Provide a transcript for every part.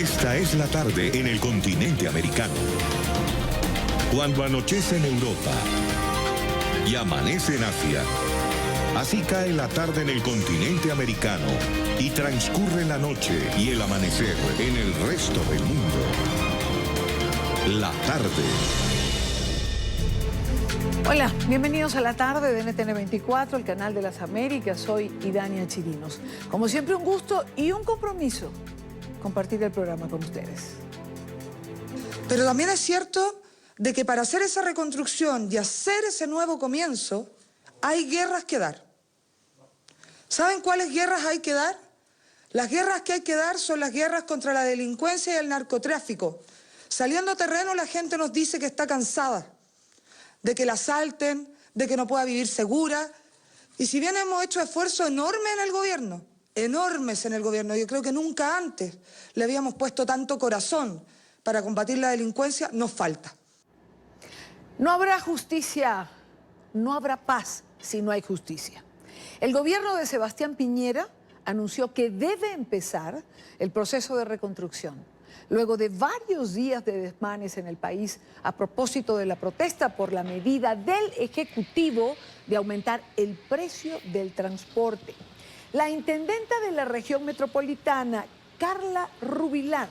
Esta es la tarde en el continente americano. Cuando anochece en Europa y amanece en Asia, así cae la tarde en el continente americano y transcurre la noche y el amanecer en el resto del mundo. La tarde. Hola, bienvenidos a la tarde de NTN 24, el canal de las Américas. Soy Idania Chirinos. Como siempre, un gusto y un compromiso compartir el programa con ustedes. Pero también es cierto de que para hacer esa reconstrucción y hacer ese nuevo comienzo, hay guerras que dar. ¿Saben cuáles guerras hay que dar? Las guerras que hay que dar son las guerras contra la delincuencia y el narcotráfico. Saliendo a terreno, la gente nos dice que está cansada de que la asalten, de que no pueda vivir segura. Y si bien hemos hecho esfuerzos enormes en el gobierno, yo creo que nunca antes le habíamos puesto tanto corazón para combatir la delincuencia, nos falta. No habrá justicia, no habrá paz si no hay justicia. El gobierno de Sebastián Piñera anunció que debe empezar el proceso de reconstrucción, luego de varios días de desmanes en el país a propósito de la protesta por la medida del Ejecutivo de aumentar el precio del transporte. La intendenta de la región metropolitana, Carla Rubilar,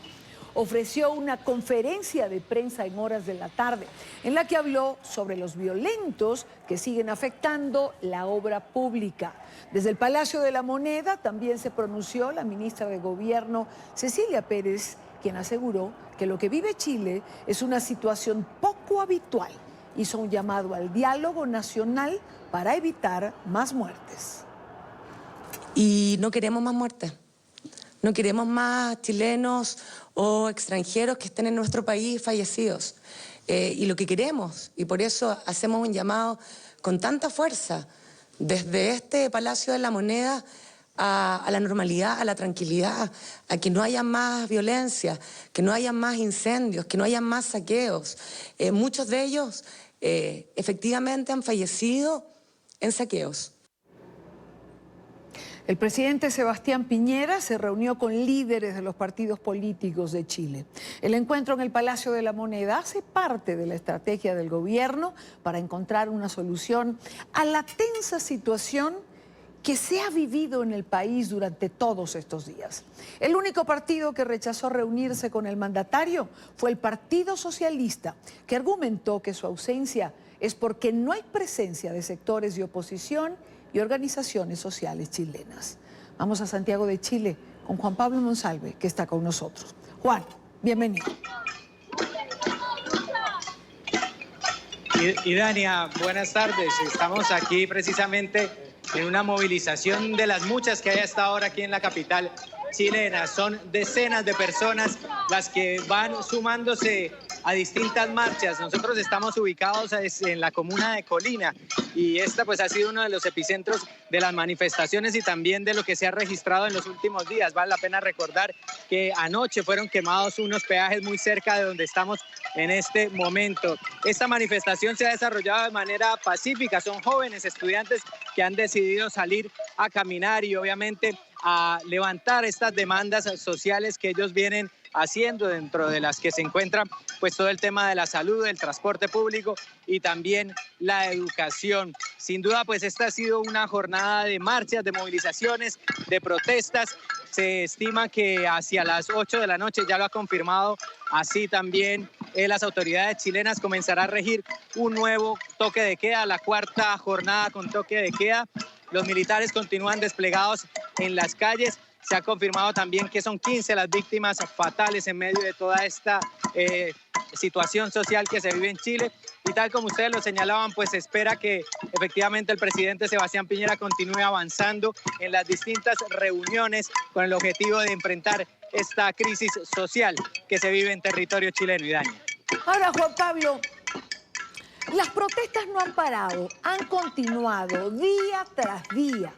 ofreció una conferencia de prensa en horas de la tarde, en la que habló sobre los violentos que siguen afectando la obra pública. Desde el Palacio de la Moneda también se pronunció la ministra de Gobierno, Cecilia Pérez, quien aseguró que lo que vive Chile es una situación poco habitual. Hizo un llamado al diálogo nacional para evitar más muertes. Y no queremos más muertes, no queremos más chilenos o extranjeros que estén en nuestro país fallecidos. Y lo que queremos, y por eso hacemos un llamado con tanta fuerza desde este Palacio de la Moneda a la normalidad, a la tranquilidad, a que no haya más violencia, que no haya más incendios, que no haya más saqueos. Muchos de ellos efectivamente han fallecido en saqueos. El presidente Sebastián Piñera se reunió con líderes de los partidos políticos de Chile. El encuentro en el Palacio de la Moneda hace parte de la estrategia del gobierno para encontrar una solución a la tensa situación que se ha vivido en el país durante todos estos días. El único partido que rechazó reunirse con el mandatario fue el Partido Socialista, que argumentó que su ausencia es porque no hay presencia de sectores de oposición y organizaciones sociales chilenas. Vamos a Santiago de Chile con Juan Pablo Monsalve, que está con nosotros. Juan, bienvenido. Idania, buenas tardes. Estamos aquí precisamente en una movilización de las muchas que hay hasta ahora aquí en la capital chilena. Son decenas de personas las que van sumándose a distintas marchas. Nosotros estamos ubicados en la comuna de Colina y esta pues ha sido uno de los epicentros de las manifestaciones y también de lo que se ha registrado en los últimos días. Vale la pena recordar que anoche fueron quemados unos peajes muy cerca de donde estamos en este momento. Esta manifestación se ha desarrollado de manera pacífica. Son jóvenes estudiantes que han decidido salir a caminar y obviamente a levantar estas demandas sociales que ellos vienen haciendo, dentro de las que se encuentra pues todo el tema de la salud, el transporte público y también la educación. Sin duda pues esta ha sido una jornada de marchas, de movilizaciones, de protestas. Se estima que hacia las 8 de la noche, ya lo ha confirmado así también las autoridades chilenas, comenzará a regir un nuevo toque de queda, la cuarta jornada con toque de queda. Los militares continúan desplegados en las calles. Se ha confirmado también que son 15 las víctimas fatales en medio de toda esta situación social que se vive en Chile. Y tal como ustedes lo señalaban, pues se espera que efectivamente el presidente Sebastián Piñera continúe avanzando en las distintas reuniones con el objetivo de enfrentar esta crisis social que se vive en territorio chileno. Idania. Ahora, Juan Pablo, las protestas no han parado, han continuado día tras día.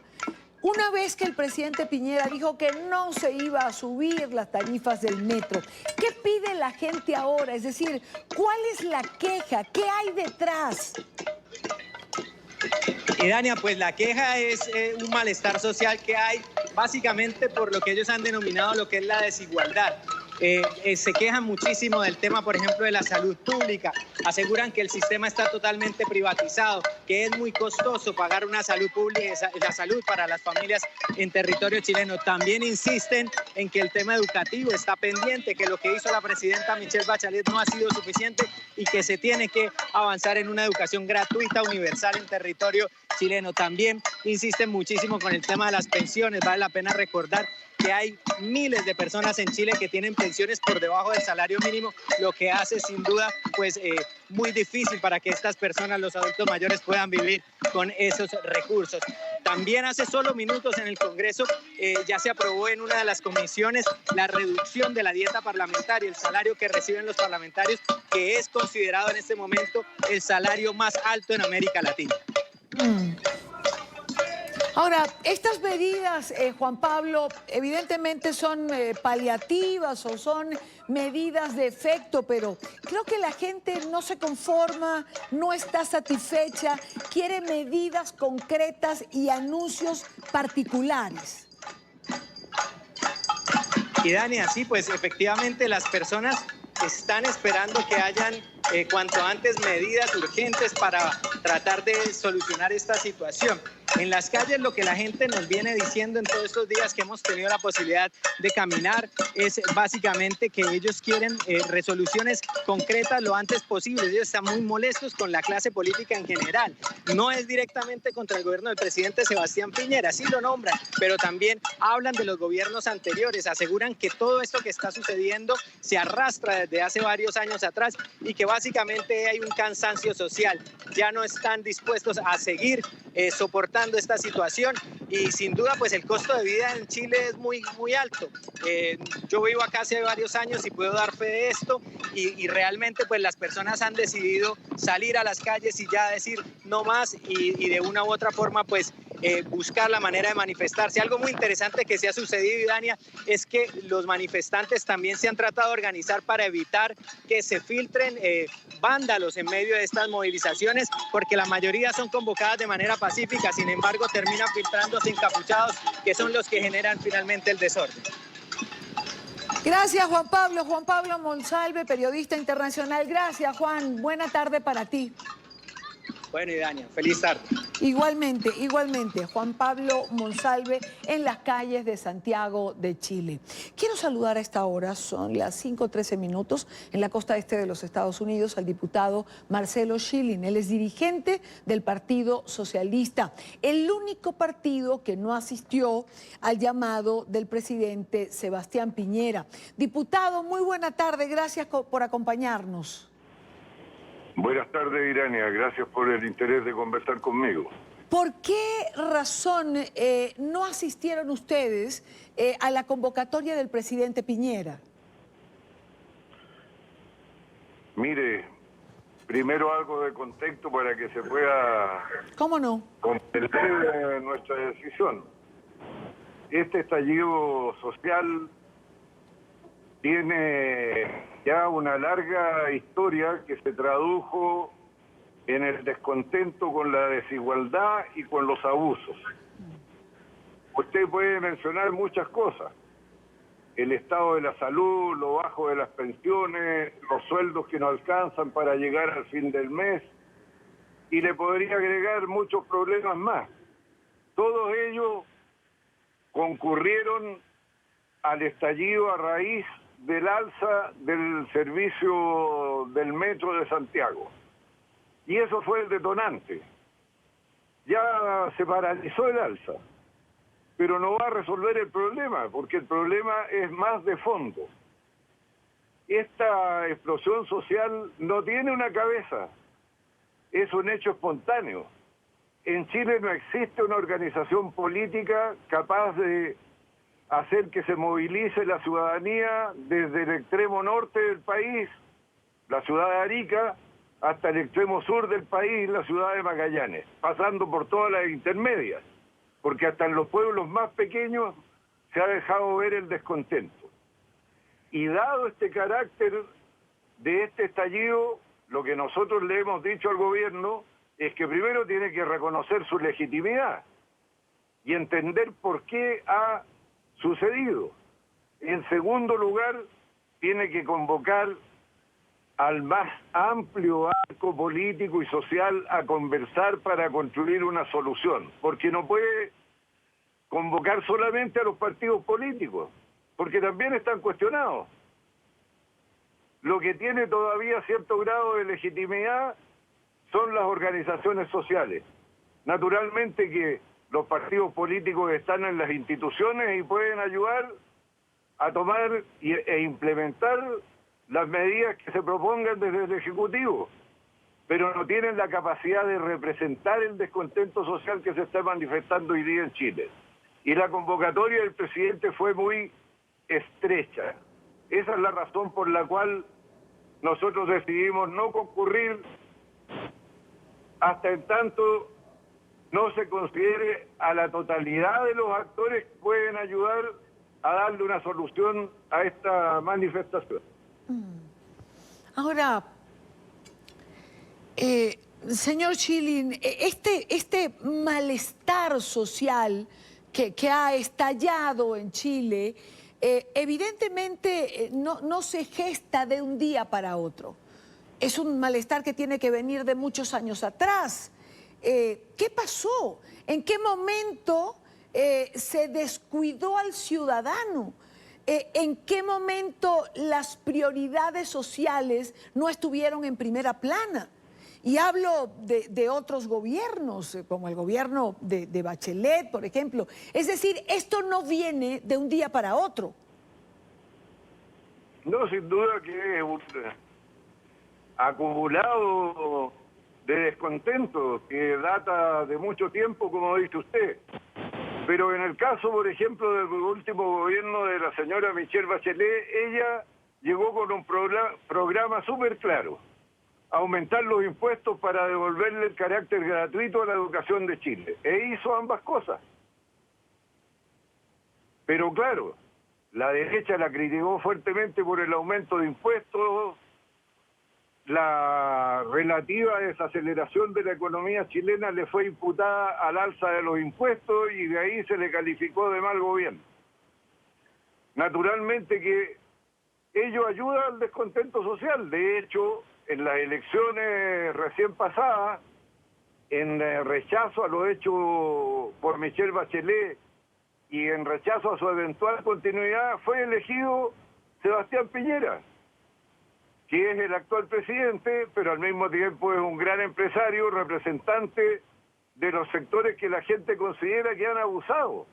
Una vez que el presidente Piñera dijo que no se iba a subir las tarifas del metro, ¿qué pide la gente ahora? Es decir, ¿cuál es la queja? ¿Qué hay detrás? Idania, pues la queja es un malestar social que hay básicamente por lo que ellos han denominado lo que es la desigualdad. se quejan muchísimo del tema, por ejemplo, de la salud pública. Aseguran que el sistema está totalmente privatizado, que es muy costoso pagar una salud pública, la salud para las familias en territorio chileno. También insisten en que el tema educativo está pendiente, que lo que hizo la presidenta Michelle Bachelet no ha sido suficiente y que se tiene que avanzar en una educación gratuita, universal en territorio chileno. También insisten muchísimo con el tema de las pensiones. Vale la pena recordar que hay miles de personas en Chile que tienen pensiones por debajo del salario mínimo, lo que hace sin duda pues muy difícil para que estas personas, los adultos mayores, puedan vivir con esos recursos. También hace solo minutos en el Congreso ya se aprobó en una de las comisiones la reducción de la dieta parlamentaria, el salario que reciben los parlamentarios, que es considerado en este momento el salario más alto en América Latina. Ahora, estas medidas, Juan Pablo, evidentemente son paliativas o son medidas de efecto, pero creo que la gente no se conforma, no está satisfecha, quiere medidas concretas y anuncios particulares. Y Dania, sí, pues efectivamente las personas están esperando que hayan cuanto antes medidas urgentes para tratar de solucionar esta situación. En las calles lo que la gente nos viene diciendo en todos estos días que hemos tenido la posibilidad de caminar es básicamente que ellos quieren resoluciones concretas lo antes posible. Ellos están muy molestos con la clase política en general. No es directamente contra el gobierno del presidente Sebastián Piñera, sí lo nombran, pero también hablan de los gobiernos anteriores, aseguran que todo esto que está sucediendo se arrastra desde hace varios años atrás y que básicamente hay un cansancio social. Ya no están dispuestos a seguir soportando esta situación y sin duda pues el costo de vida en Chile es muy alto. Yo vivo acá hace varios años y puedo dar fe de esto y realmente pues las personas han decidido salir a las calles y ya decir no más y de una u otra forma pues buscar la manera de manifestarse. Algo muy interesante que se ha sucedido, Dania, es que los manifestantes también se han tratado de organizar para evitar que se filtren vándalos en medio de estas movilizaciones, porque la mayoría son convocadas de manera pacífica, sin embargo terminan filtrándose encapuchados, que son los que generan finalmente el desorden. Gracias, Juan Pablo. Juan Pablo Monsalve, periodista internacional. Gracias, Juan. Buena tarde para ti. Bueno, y Dania, feliz tarde. Igualmente, Juan Pablo Monsalve en las calles de Santiago de Chile. Quiero saludar a esta hora, son las 5:13 minutos, en la costa este de los Estados Unidos, al diputado Marcelo Schilling. Él es dirigente del Partido Socialista, el único partido que no asistió al llamado del presidente Sebastián Piñera. Diputado, muy buena tarde, gracias por acompañarnos. Buenas tardes, Irania. Gracias por el interés de conversar conmigo. ¿Por qué razón no asistieron ustedes a la convocatoria del presidente Piñera? Mire, primero algo de contexto para que se pueda... ¿Cómo no? Comprender nuestra decisión. Este estallido social tiene ya una larga historia que se tradujo en el descontento con la desigualdad y con los abusos. Usted puede mencionar muchas cosas: el estado de la salud, lo bajo de las pensiones, los sueldos que no alcanzan para llegar al fin del mes, y le podría agregar muchos problemas más. Todos ellos concurrieron al estallido a raíz del alza del servicio del metro de Santiago. Y eso fue el detonante. Ya se paralizó el alza, pero no va a resolver el problema, porque el problema es más de fondo. Esta explosión social no tiene una cabeza, es un hecho espontáneo. En Chile no existe una organización política capaz de hacer que se movilice la ciudadanía desde el extremo norte del país, la ciudad de Arica, hasta el extremo sur del país, la ciudad de Magallanes, pasando por todas las intermedias, porque hasta en los pueblos más pequeños se ha dejado ver el descontento. Y dado este carácter de este estallido, lo que nosotros le hemos dicho al gobierno es que primero tiene que reconocer su legitimidad y entender por qué ha sucedido. En segundo lugar, tiene que convocar al más amplio arco político y social a conversar para construir una solución, porque no puede convocar solamente a los partidos políticos, porque también están cuestionados. Lo que tiene todavía cierto grado de legitimidad son las organizaciones sociales. Naturalmente que los partidos políticos están en las instituciones y pueden ayudar a tomar e implementar las medidas que se propongan desde el Ejecutivo, pero no tienen la capacidad de representar el descontento social que se está manifestando hoy día en Chile. Y la convocatoria del presidente fue muy estrecha. Esa es la razón por la cual nosotros decidimos no concurrir hasta en tanto no se considere a la totalidad de los actores que pueden ayudar a darle una solución a esta manifestación. Ahora, señor Schilling, este malestar social que ha estallado en Chile, evidentemente no se gesta de un día para otro. Es un malestar que tiene que venir de muchos años atrás. ¿Qué pasó? ¿En qué momento se descuidó al ciudadano? ¿En qué momento las prioridades sociales no estuvieron en primera plana? Y hablo de otros gobiernos, como el gobierno de Bachelet, por ejemplo. Es decir, esto no viene de un día para otro. No, sin duda que es un acumulado de descontento que data de mucho tiempo, como dice usted. Pero en el caso, por ejemplo, del último gobierno de la señora Michelle Bachelet, ella llegó con un programa súper claro: aumentar los impuestos para devolverle el carácter gratuito a la educación de Chile. E hizo ambas cosas. Pero claro, la derecha la criticó fuertemente por el aumento de impuestos, la relativa desaceleración de la economía chilena le fue imputada al alza de los impuestos y de ahí se le calificó de mal gobierno. Naturalmente que ello ayuda al descontento social. De hecho, en las elecciones recién pasadas, en rechazo a lo hecho por Michelle Bachelet y en rechazo a su eventual continuidad, fue elegido Sebastián Piñera, que es el actual presidente, pero al mismo tiempo es un gran empresario, representante de los sectores que la gente considera que han abusado.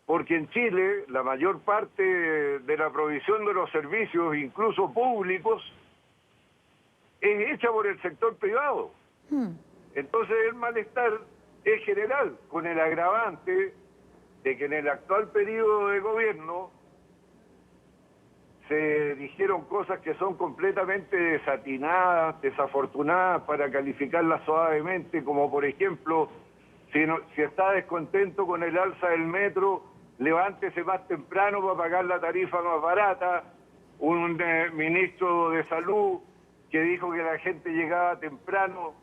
Porque en Chile la mayor parte de la provisión de los servicios, incluso públicos, es hecha por el sector privado. Entonces el malestar es general, con el agravante de que en el actual periodo de gobierno se dijeron cosas que son completamente desatinadas, desafortunadas, para calificarlas suavemente, como por ejemplo, si está descontento con el alza del metro, levántese más temprano para pagar la tarifa más barata. Un ministro de Salud que dijo que la gente llegaba temprano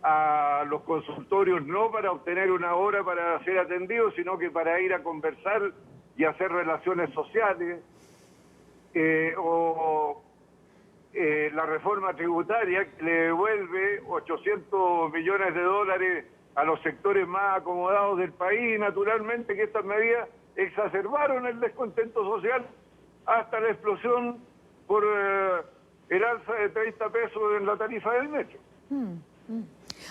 a los consultorios no para obtener una hora para ser atendido, sino que para ir a conversar y hacer relaciones sociales. La reforma tributaria que le devuelve 800 millones de dólares a los sectores más acomodados del país. Naturalmente que estas medidas exacerbaron el descontento social hasta la explosión por el alza de 30 pesos en la tarifa del metro.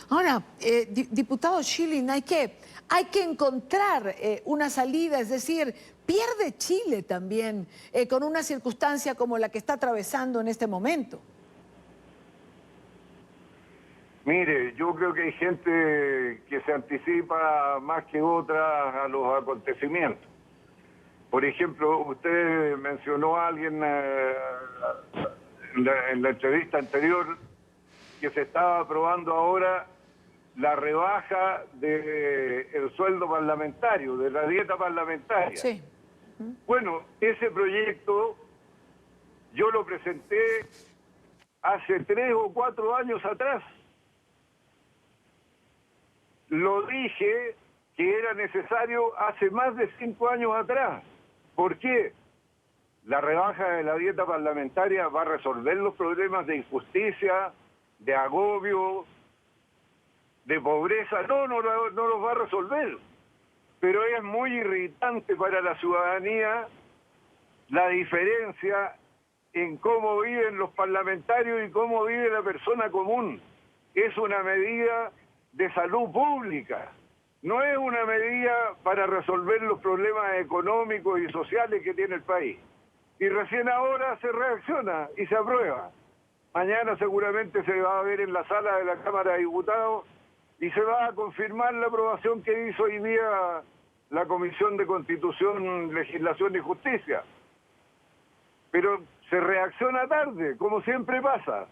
Ahora, diputado Schilling, hay que encontrar una salida, es decir, pierde Chile también con una circunstancia como la que está atravesando en este momento. Mire, yo creo que hay gente que se anticipa más que otras a los acontecimientos. Por ejemplo, usted mencionó a alguien en la entrevista anterior que se estaba aprobando ahora la rebaja del sueldo parlamentario, de la dieta parlamentaria. Sí. Bueno, ese proyecto yo lo presenté hace 3 o 4 años atrás. Lo dije que era necesario hace más de 5 años atrás. ¿Por qué? la rebaja de la dieta parlamentaria va a resolver los problemas de injusticia, de agobio, de pobreza. No los va a resolver. Pero es muy irritante para la ciudadanía la diferencia en cómo viven los parlamentarios y cómo vive la persona común. Es una medida de salud pública, no es una medida para resolver los problemas económicos y sociales que tiene el país. Y recién ahora se reacciona y se aprueba. Mañana seguramente se va a ver en la sala de la Cámara de Diputados y se va a confirmar la aprobación que hizo hoy día la Comisión de Constitución, Legislación y Justicia. Pero se reacciona tarde, como siempre pasa,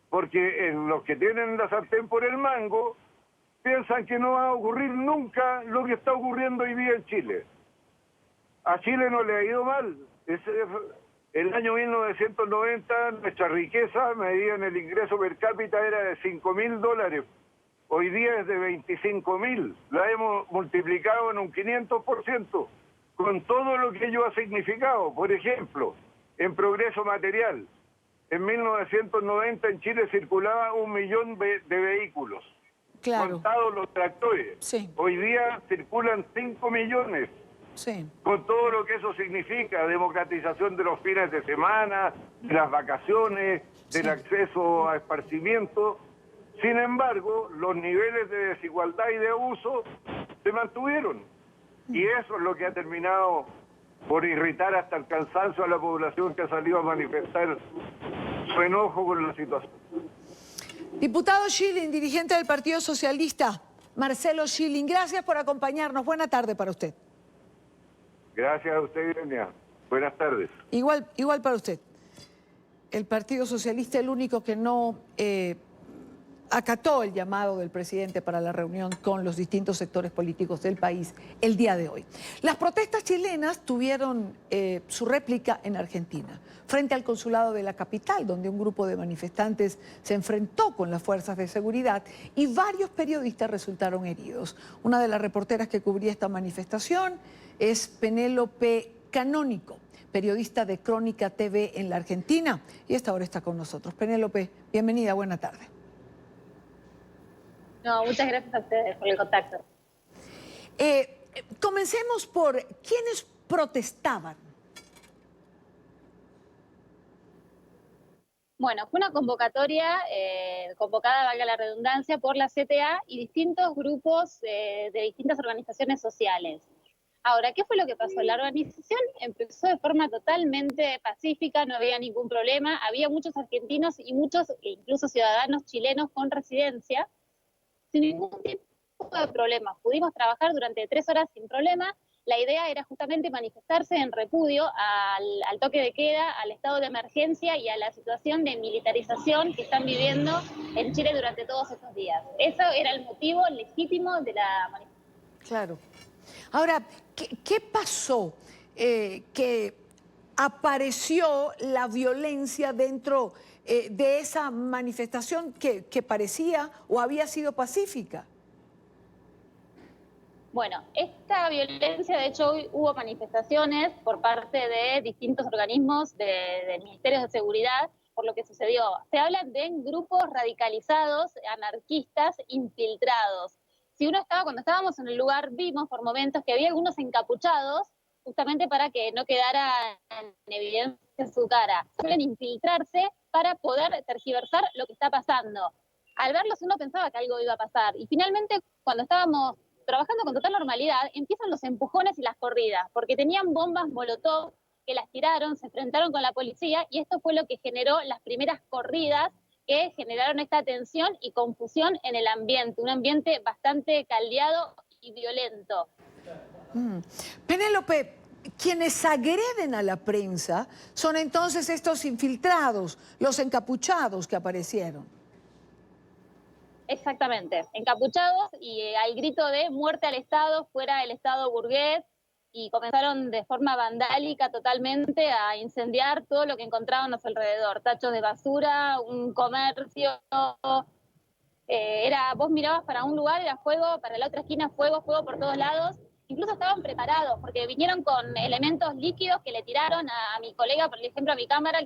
porque en los que tienen la sartén por el mango piensan que no va a ocurrir nunca lo que está ocurriendo hoy día en Chile. A Chile no le ha ido mal. El año 1990 nuestra riqueza medida en el ingreso per cápita era de $5.000. Hoy día es de 25.000. La hemos multiplicado en un 500%, con todo lo que ello ha significado. Por ejemplo, en progreso material, en 1990 en Chile circulaba 1 millón de vehículos, Claro. contados los tractores. Sí. Hoy día circulan 5 millones. Sí. Con todo lo que eso significa, democratización de los fines de semana, de las vacaciones, del acceso a esparcimiento. Sin embargo, los niveles de desigualdad y de abuso se mantuvieron. Y eso es lo que ha terminado por irritar hasta el cansancio a la población que ha salido a manifestar su enojo con la situación. Diputado Schilling, dirigente del Partido Socialista, Marcelo Schilling, gracias por acompañarnos. Buena tarde para usted. Gracias a usted, Irenia. Buenas tardes. Igual para usted. El Partido Socialista, el único que no acató el llamado del presidente para la reunión con los distintos sectores políticos del país el día de hoy. Las protestas chilenas tuvieron su réplica en Argentina, frente al consulado de la capital, donde un grupo de manifestantes se enfrentó con las fuerzas de seguridad y varios periodistas resultaron heridos. Una de las reporteras que cubría esta manifestación es Penélope Canónico, periodista de Crónica TV en la Argentina, y esta hora está con nosotros. Penélope, bienvenida, buena tarde. No, muchas gracias a ustedes por el contacto. Comencemos por quiénes protestaban. Bueno, fue una convocatoria convocada, valga la redundancia, por la CTA y distintos grupos de distintas organizaciones sociales. Ahora, ¿qué fue lo que pasó? La organización empezó de forma totalmente pacífica, no había ningún problema, había muchos argentinos y muchos, incluso ciudadanos chilenos con residencia, sin ningún tipo de problemas. Pudimos trabajar durante 3 horas sin problema. La idea era justamente manifestarse en repudio al toque de queda, al estado de emergencia y a la situación de militarización que están viviendo en Chile durante todos estos días. Eso era el motivo legítimo de la manifestación. Claro. Ahora, ¿qué pasó? Que apareció la violencia dentro de esa manifestación que parecía o había sido pacífica. Bueno, esta violencia, de hecho, hoy hubo manifestaciones por parte de distintos organismos del Ministerio de Seguridad por lo que sucedió. Se habla de grupos radicalizados, anarquistas, infiltrados. Cuando estábamos en el lugar, vimos por momentos que había algunos encapuchados, justamente para que no quedara en evidencia su cara. Suelen infiltrarse para poder tergiversar lo que está pasando. Al verlos uno pensaba que algo iba a pasar. Y finalmente, cuando estábamos trabajando con total normalidad, empiezan los empujones y las corridas, porque tenían bombas molotov que las tiraron, se enfrentaron con la policía, y esto fue lo que generó las primeras corridas que generaron esta tensión y confusión en el ambiente, un ambiente bastante caldeado y violento. Penélope, quienes agreden a la prensa son entonces estos infiltrados, los encapuchados que aparecieron. Exactamente, encapuchados y al grito de muerte al Estado, fuera el Estado burgués, y comenzaron de forma vandálica totalmente a incendiar todo lo que encontraban a su alrededor, tachos de basura, un comercio, vos mirabas para un lugar, era fuego, para la otra esquina fuego, fuego por todos lados, incluso estaban preparados, porque vinieron con elementos líquidos que le tiraron a mi colega, por ejemplo a mi cámara,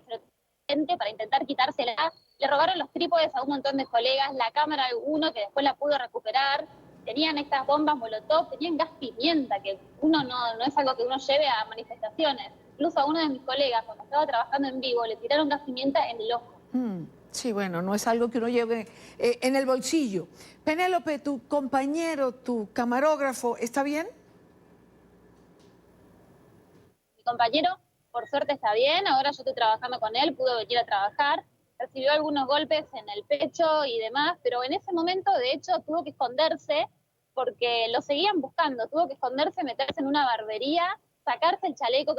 para intentar quitársela. Le robaron los trípodes a un montón de colegas, la cámara a alguno que después la pudo recuperar. Tenían estas bombas molotov, tenían gas pimienta, que uno no es algo que uno lleve a manifestaciones. Incluso a uno de mis colegas, cuando estaba trabajando en vivo, le tiraron gas pimienta en el ojo. Sí, bueno, no es algo que uno lleve en el bolsillo. Penélope, tu compañero, tu camarógrafo, ¿está bien? Mi compañero, por suerte, está bien. Ahora yo estoy trabajando con él, pudo venir a trabajar. Recibió algunos golpes en el pecho y demás, pero en ese momento, de hecho, tuvo que esconderse porque lo seguían buscando. Tuvo que esconderse, meterse en una barbería, sacarse el chaleco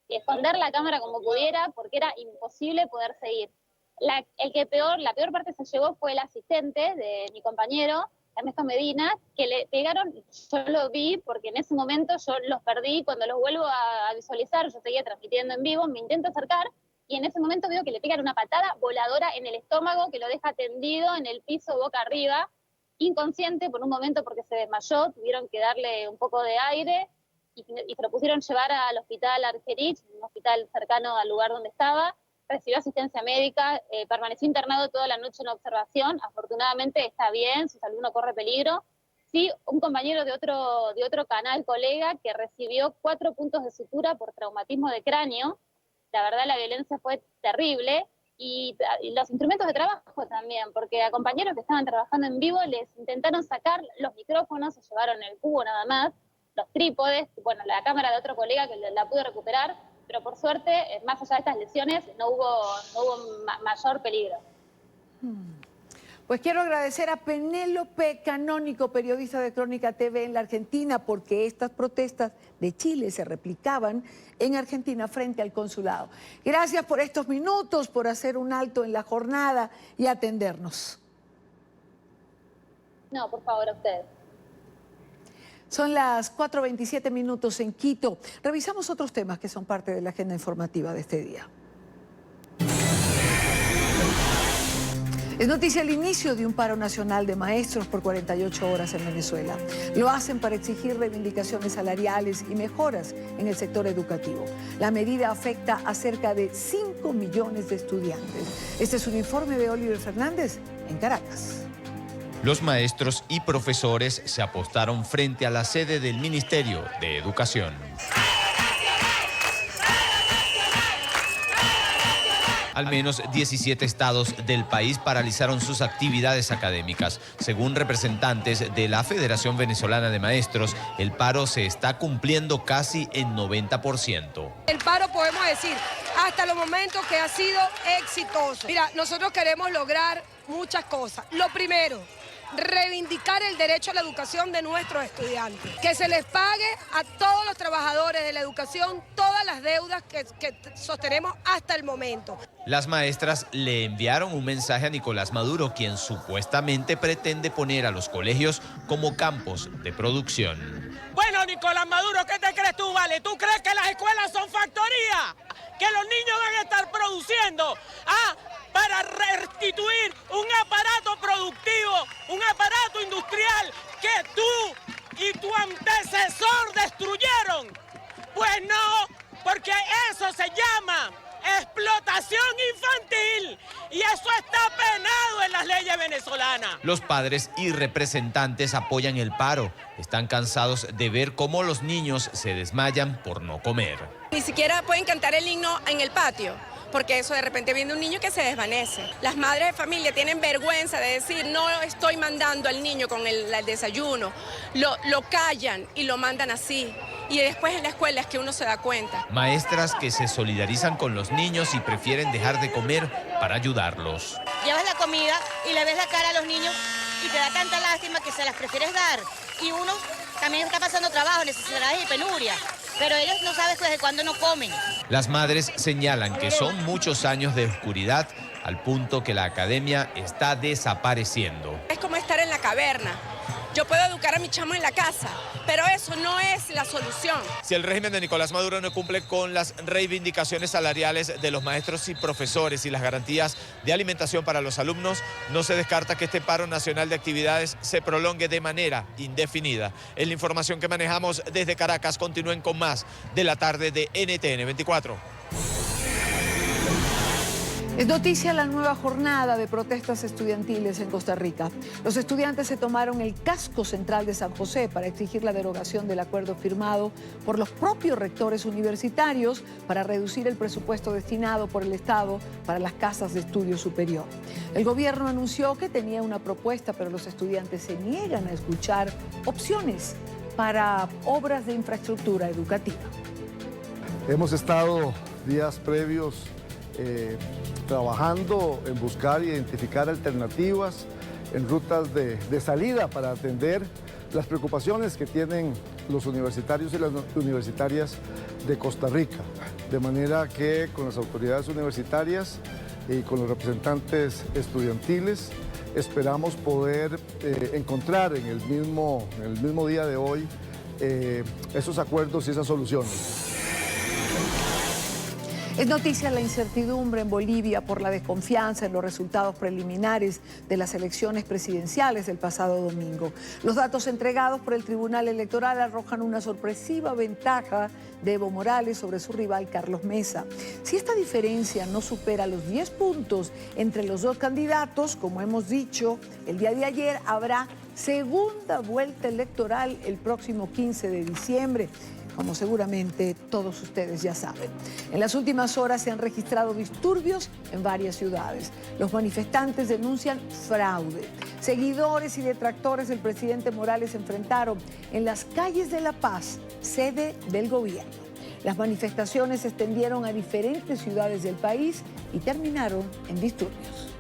y esconder la cámara como pudiera porque era imposible poder seguir. La peor parte se llevó fue el asistente de mi compañero, Ernesto Medina, que le pegaron. Yo lo vi porque en ese momento yo los perdí. Cuando los vuelvo a visualizar, yo seguía transmitiendo en vivo, me intento acercar y en ese momento veo que le pegan una patada voladora en el estómago que lo deja tendido en el piso boca arriba, inconsciente por un momento porque se desmayó, tuvieron que darle un poco de aire y se lo pusieron llevar al hospital Argerich, un hospital cercano al lugar donde estaba. Recibió asistencia médica, permaneció internado toda la noche en observación. Afortunadamente está bien, su salud no corre peligro. Sí, un compañero de otro canal, colega, que recibió 4 puntos de sutura por traumatismo de cráneo. La verdad, la violencia fue terrible. Y los instrumentos de trabajo también, porque a compañeros que estaban trabajando en vivo les intentaron sacar los micrófonos, se llevaron el cubo nada más, los trípodes, bueno, la cámara de otro colega que la pudo recuperar, pero por suerte, más allá de estas lesiones, no hubo mayor peligro. Pues quiero agradecer a Penélope Canónico, periodista de Crónica TV en la Argentina, porque estas protestas de Chile se replicaban en Argentina frente al consulado. Gracias por estos minutos, por hacer un alto en la jornada y atendernos. No, por favor, a ustedes. Son las 4:27 minutos en Quito. Revisamos otros temas que son parte de la agenda informativa de este día. Es noticia el inicio de un paro nacional de maestros por 48 horas en Venezuela. Lo hacen para exigir reivindicaciones salariales y mejoras en el sector educativo. La medida afecta a cerca de 5 millones de estudiantes. Este es un informe de Oliver Fernández en Caracas. Los maestros y profesores se apostaron frente a la sede del Ministerio de Educación. Al menos 17 estados del país paralizaron sus actividades académicas. Según representantes de la Federación Venezolana de Maestros, el paro se está cumpliendo casi en 90%. El paro, podemos decir, hasta los momentos que ha sido exitoso. Mira, nosotros queremos lograr muchas cosas. Lo primero, reivindicar el derecho a la educación de nuestros estudiantes. Que se les pague a todos los trabajadores de la educación todas las deudas que sostenemos hasta el momento. Las maestras le enviaron un mensaje a Nicolás Maduro, quien supuestamente pretende poner a los colegios como campos de producción. Bueno, Nicolás Maduro, ¿qué te crees tú, vale? ¿Tú crees que las escuelas son factorías? ¿Que los niños van a estar produciendo? Para restituir un aparato productivo, un aparato industrial que tú y tu antecesor destruyeron. Pues no, porque eso se llama explotación infantil y eso está penado en las leyes venezolanas. Los padres y representantes apoyan el paro. Están cansados de ver cómo los niños se desmayan por no comer. Ni siquiera pueden cantar el himno en el patio, porque eso de repente viene un niño que se desvanece. Las madres de familia tienen vergüenza de decir, no estoy mandando al niño con el desayuno. Lo callan y lo mandan así. Y después en la escuela es que uno se da cuenta. Maestras que se solidarizan con los niños y prefieren dejar de comer para ayudarlos. Llevas la comida y le ves la cara a los niños y te da tanta lástima que se las prefieres dar. Y uno también está pasando trabajo, necesidades y penuria. Pero ellos no saben desde cuándo no comen. Las madres señalan que son muchos años de oscuridad al punto que la academia está desapareciendo. Es como estar en la caverna. yo puedo educar a mi chamo en la casa, pero eso no es la solución. Si el régimen de Nicolás Maduro no cumple con las reivindicaciones salariales de los maestros y profesores y las garantías de alimentación para los alumnos, no se descarta que este paro nacional de actividades se prolongue de manera indefinida. Es la información que manejamos desde Caracas. Continúen con más de la tarde de NTN 24. Es noticia la nueva jornada de protestas estudiantiles en Costa Rica. Los estudiantes se tomaron el casco central de San José para exigir la derogación del acuerdo firmado por los propios rectores universitarios para reducir el presupuesto destinado por el Estado para las casas de estudio superior. El gobierno anunció que tenía una propuesta, pero los estudiantes se niegan a escuchar opciones para obras de infraestructura educativa. Hemos estado días previos trabajando en buscar e identificar alternativas en rutas de salida para atender las preocupaciones que tienen los universitarios y las universitarias de Costa Rica. De manera que con las autoridades universitarias y con los representantes estudiantiles esperamos poder encontrar en el mismo día de hoy esos acuerdos y esas soluciones. Es noticia la incertidumbre en Bolivia por la desconfianza en los resultados preliminares de las elecciones presidenciales del pasado domingo. Los datos entregados por el Tribunal Electoral arrojan una sorpresiva ventaja de Evo Morales sobre su rival Carlos Mesa. Si esta diferencia no supera los 10 puntos entre los dos candidatos, como hemos dicho, el día de ayer habrá segunda vuelta electoral el próximo 15 de diciembre. Como seguramente todos ustedes ya saben. En las últimas horas se han registrado disturbios en varias ciudades. Los manifestantes denuncian fraude. Seguidores y detractores del presidente Morales se enfrentaron en las calles de La Paz, sede del gobierno. Las manifestaciones se extendieron a diferentes ciudades del país y terminaron en disturbios.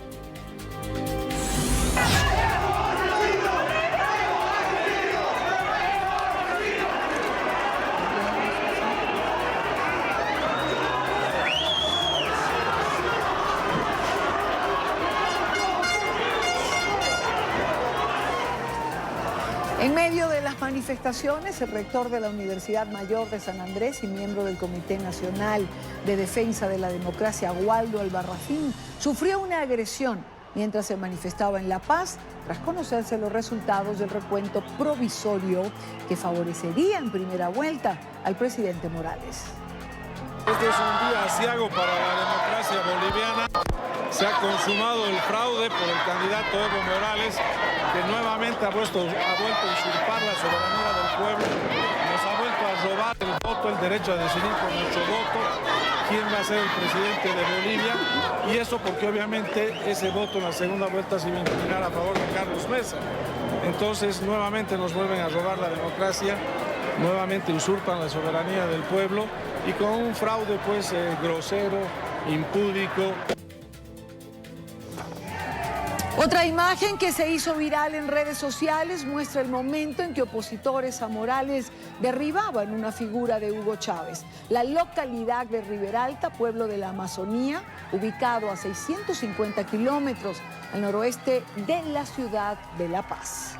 En medio de las manifestaciones, el rector de la Universidad Mayor de San Andrés y miembro del Comité Nacional de Defensa de la Democracia, Waldo Albarracín, sufrió una agresión mientras se manifestaba en La Paz, tras conocerse los resultados del recuento provisorio que favorecería en primera vuelta al presidente Morales. Este es un día aciago para la democracia boliviana. Se ha consumado el fraude por el candidato Evo Morales, que nuevamente ha vuelto a usurpar la soberanía del pueblo, nos ha vuelto a robar el voto, el derecho a decidir con nuestro voto quién va a ser el presidente de Bolivia, y eso porque obviamente ese voto en la segunda vuelta se iba a inclinar a favor de Carlos Mesa. Entonces nuevamente nos vuelven a robar la democracia, nuevamente usurpan la soberanía del pueblo y con un fraude pues grosero, impúdico. Otra imagen que se hizo viral en redes sociales muestra el momento en que opositores a Morales derribaban una figura de Hugo Chávez. La localidad de Riberalta, pueblo de la Amazonía, ubicado a 650 kilómetros al noroeste de la ciudad de La Paz.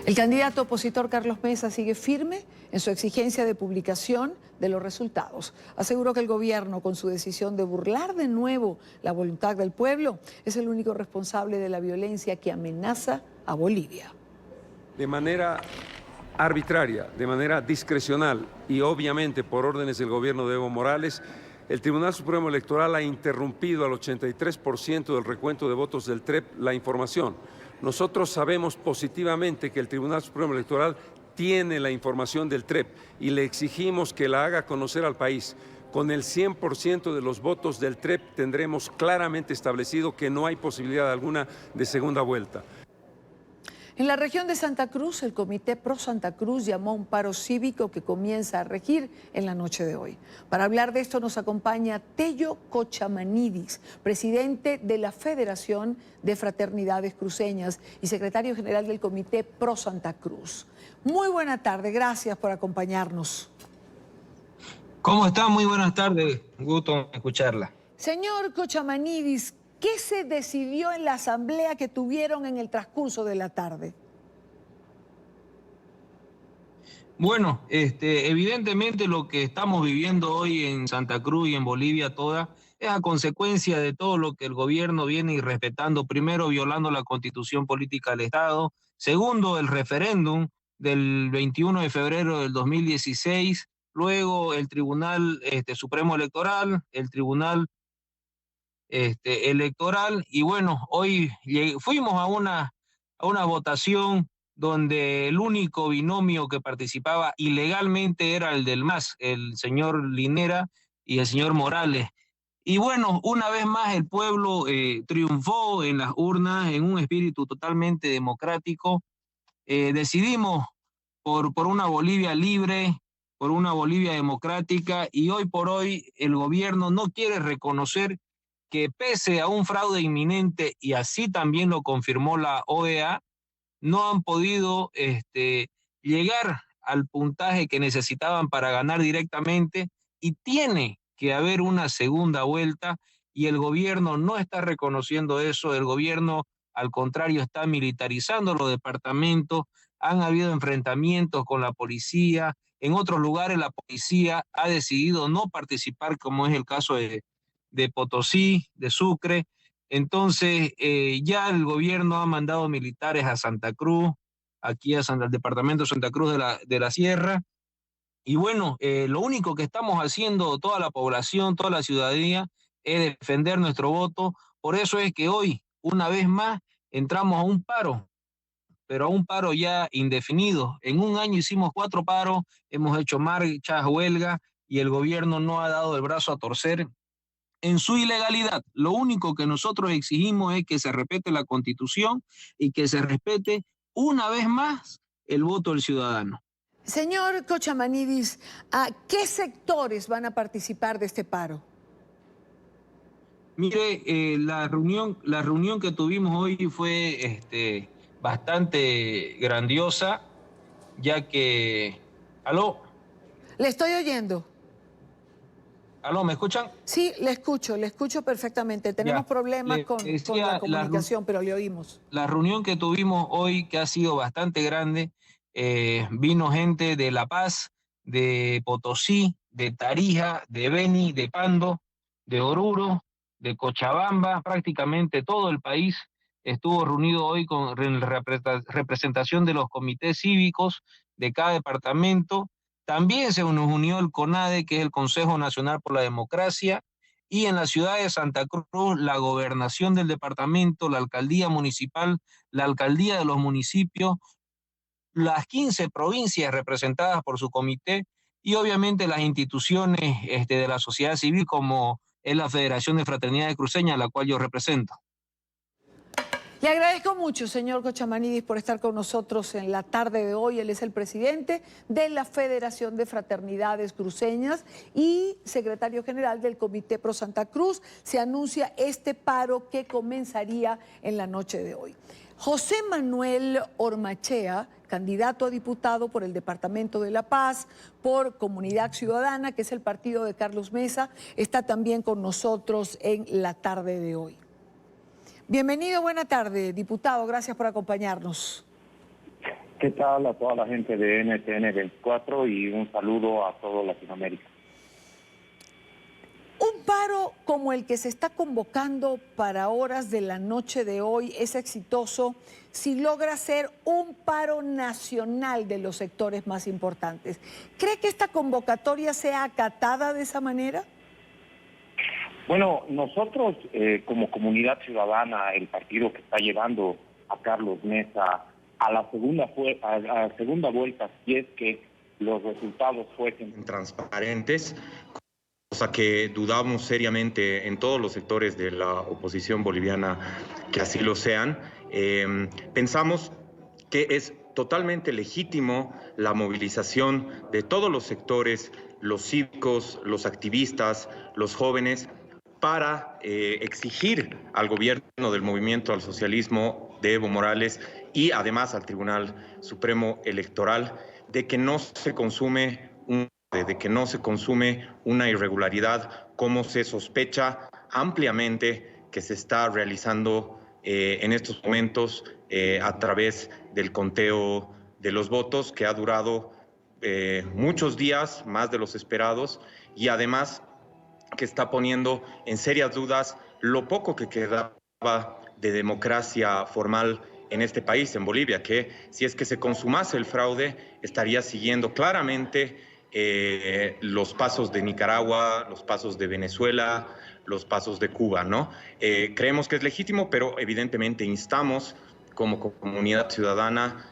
El candidato opositor Carlos Mesa sigue firme en su exigencia de publicación de los resultados. Aseguró que el gobierno, con su decisión de burlar de nuevo la voluntad del pueblo, es el único responsable de la violencia que amenaza a Bolivia. De manera arbitraria, de manera discrecional y obviamente por órdenes del gobierno de Evo Morales, el Tribunal Supremo Electoral ha interrumpido al 83% del recuento de votos del TREP la información. Nosotros sabemos positivamente que el Tribunal Supremo Electoral tiene la información del TREP y le exigimos que la haga conocer al país. Con el 100% de los votos del TREP tendremos claramente establecido que no hay posibilidad alguna de segunda vuelta. En la región de Santa Cruz, el Comité Pro Santa Cruz llamó a un paro cívico que comienza a regir en la noche de hoy. Para hablar de esto nos acompaña Tello Cochamanidis, presidente de la Federación de Fraternidades Cruceñas y secretario general del Comité Pro Santa Cruz. Muy buena tarde, gracias por acompañarnos. ¿Cómo está? Muy buenas tardes, un gusto escucharla. Señor Kochamanidis, ¿qué se decidió en la asamblea que tuvieron en el transcurso de la tarde? Bueno, evidentemente lo que estamos viviendo hoy en Santa Cruz y en Bolivia toda es a consecuencia de todo lo que el gobierno viene irrespetando. Primero, violando la Constitución Política del Estado. Segundo, el referéndum del 21 de febrero del 2016. Luego, el Tribunal Supremo Electoral, el Tribunal Electoral. Y bueno, hoy fuimos a una votación donde el único binomio que participaba ilegalmente era el del MAS, el señor Linera y el señor Morales. Y bueno, una vez más el pueblo triunfó en las urnas en un espíritu totalmente democrático. Decidimos por una Bolivia libre, por una Bolivia democrática, y hoy por hoy el gobierno no quiere reconocer que pese a un fraude inminente, y así también lo confirmó la OEA, no han podido llegar al puntaje que necesitaban para ganar directamente, y tiene que haber una segunda vuelta, y el gobierno no está reconociendo eso. El gobierno, al contrario, está militarizando los departamentos. Han habido enfrentamientos con la policía. En otros lugares la policía ha decidido no participar, como es el caso de Potosí, de Sucre. Entonces, ya el gobierno ha mandado militares a Santa Cruz, aquí al departamento de Santa Cruz de la Sierra. Y bueno, lo único que estamos haciendo toda la población, toda la ciudadanía, es defender nuestro voto. Por eso es que hoy, una vez más, entramos a un paro, pero a un paro ya indefinido. En un año hicimos 4 paros, hemos hecho marchas, huelgas, y el gobierno no ha dado el brazo a torcer en su ilegalidad. Lo único que nosotros exigimos es que se respete la Constitución y que se respete una vez más el voto del ciudadano. Señor Kochamanidis, ¿a qué sectores van a participar de este paro? Mire, la reunión que tuvimos hoy fue bastante grandiosa, ya que... ¿Aló? Le estoy oyendo. ¿Aló, me escuchan? Sí, le escucho perfectamente. Tenemos problemas con la comunicación, pero le oímos. La reunión que tuvimos hoy, que ha sido bastante grande, vino gente de La Paz, de Potosí, de Tarija, de Beni, de Pando, de Oruro, de Cochabamba. Prácticamente todo el país estuvo reunido hoy con representación de los comités cívicos de cada departamento. También se nos unió el CONADE, que es el Consejo Nacional por la Democracia, y en la ciudad de Santa Cruz, la gobernación del departamento, la alcaldía municipal, la alcaldía de los municipios, las 15 provincias representadas por su comité, y obviamente las instituciones de la sociedad civil, como es la Federación de Fraternidades Cruceñas, a la cual yo represento. Le agradezco mucho, señor Kochamanidis, por estar con nosotros en la tarde de hoy. Él es el presidente de la Federación de Fraternidades Cruceñas y secretario general del Comité Pro Santa Cruz. Se anuncia este paro que comenzaría en la noche de hoy. José Manuel Ormachea, candidato a diputado por el Departamento de La Paz, por Comunidad Ciudadana, que es el partido de Carlos Mesa, está también con nosotros en la tarde de hoy. Bienvenido, buena tarde, diputado, gracias por acompañarnos. ¿Qué tal a toda la gente de NTN 24 y un saludo a todo Latinoamérica? Un paro como el que se está convocando para horas de la noche de hoy es exitoso si logra ser un paro nacional de los sectores más importantes. ¿Cree que esta convocatoria sea acatada de esa manera? Bueno, nosotros como Comunidad Ciudadana, el partido que está llevando a Carlos Mesa a la segunda vuelta, si es que los resultados fuesen transparentes, cosa que dudamos seriamente en todos los sectores de la oposición boliviana que así lo sean. Pensamos que es totalmente legítimo la movilización de todos los sectores, los cívicos, los activistas, los jóvenes, para exigir al gobierno del Movimiento al Socialismo de Evo Morales y además al Tribunal Supremo Electoral de que no se consume una irregularidad como se sospecha ampliamente que se está realizando en estos momentos a través del conteo de los votos, que ha durado muchos días, más de los esperados, y además que está poniendo en serias dudas lo poco que quedaba de democracia formal en este país, en Bolivia, que si es que se consumase el fraude, estaría siguiendo claramente los pasos de Nicaragua, los pasos de Venezuela, los pasos de Cuba, ¿no? Creemos que es legítimo, pero evidentemente instamos como comunidad ciudadana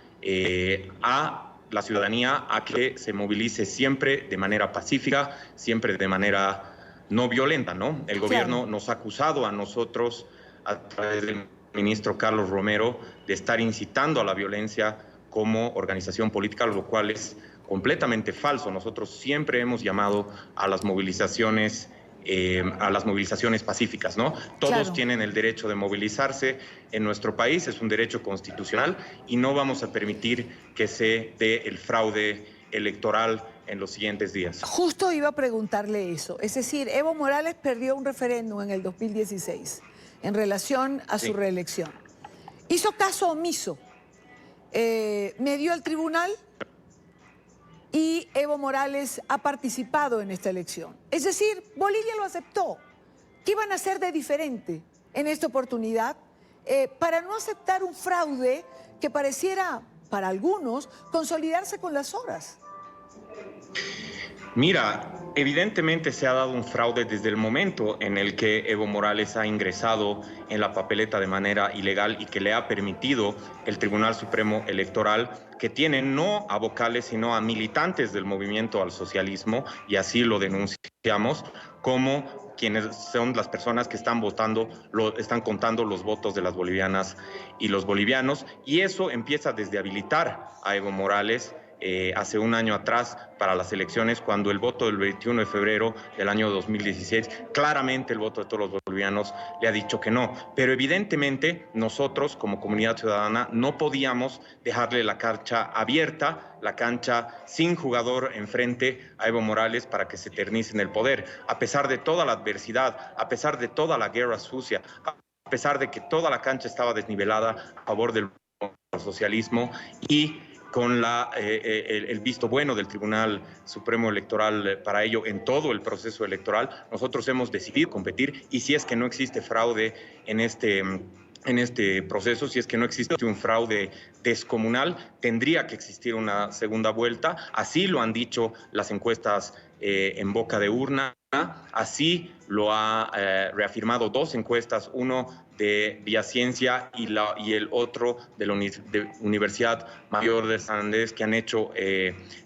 a la ciudadanía a que se movilice siempre de manera pacífica, siempre de manera no violenta, ¿no? El gobierno nos ha acusado a nosotros, a través del ministro Carlos Romero, de estar incitando a la violencia como organización política, lo cual es completamente falso. Nosotros siempre hemos llamado a las movilizaciones pacíficas, ¿no? Todos tienen el derecho de movilizarse en nuestro país, es un derecho constitucional y no vamos a permitir que se dé el fraude electoral en los siguientes días. Justo iba a preguntarle eso. Es decir, Evo Morales perdió un referéndum en el 2016 en relación a su reelección. Hizo caso omiso. Medió al tribunal y Evo Morales ha participado en esta elección. Es decir, Bolivia lo aceptó. ¿Qué iban a hacer de diferente en esta oportunidad para no aceptar un fraude que pareciera, para algunos, consolidarse con las horas? Mira, evidentemente se ha dado un fraude desde el momento en el que Evo Morales ha ingresado en la papeleta de manera ilegal y que le ha permitido el Tribunal Supremo Electoral, que tiene no a vocales sino a militantes del movimiento al socialismo, y así lo denunciamos, como quienes son las personas que están votando, están contando los votos de las bolivianas y los bolivianos, y eso empieza desde habilitar a Evo Morales hace un año atrás para las elecciones, cuando el voto del 21 de febrero del año 2016, claramente el voto de todos los bolivianos le ha dicho que no. Pero evidentemente nosotros como comunidad ciudadana no podíamos dejarle la cancha abierta, la cancha sin jugador enfrente a Evo Morales para que se eternice en el poder. A pesar de toda la adversidad, a pesar de toda la guerra sucia, a pesar de que toda la cancha estaba desnivelada a favor del socialismo y con el visto bueno del Tribunal Supremo Electoral para ello en todo el proceso electoral, nosotros hemos decidido competir, y si es que no existe fraude en este proceso, si es que no existe un fraude descomunal, tendría que existir una segunda vuelta. Así lo han dicho las encuestas en boca de urna, así lo ha reafirmado dos encuestas, uno de Viaciencia y el otro de la Universidad Mayor de San Andrés, que han hecho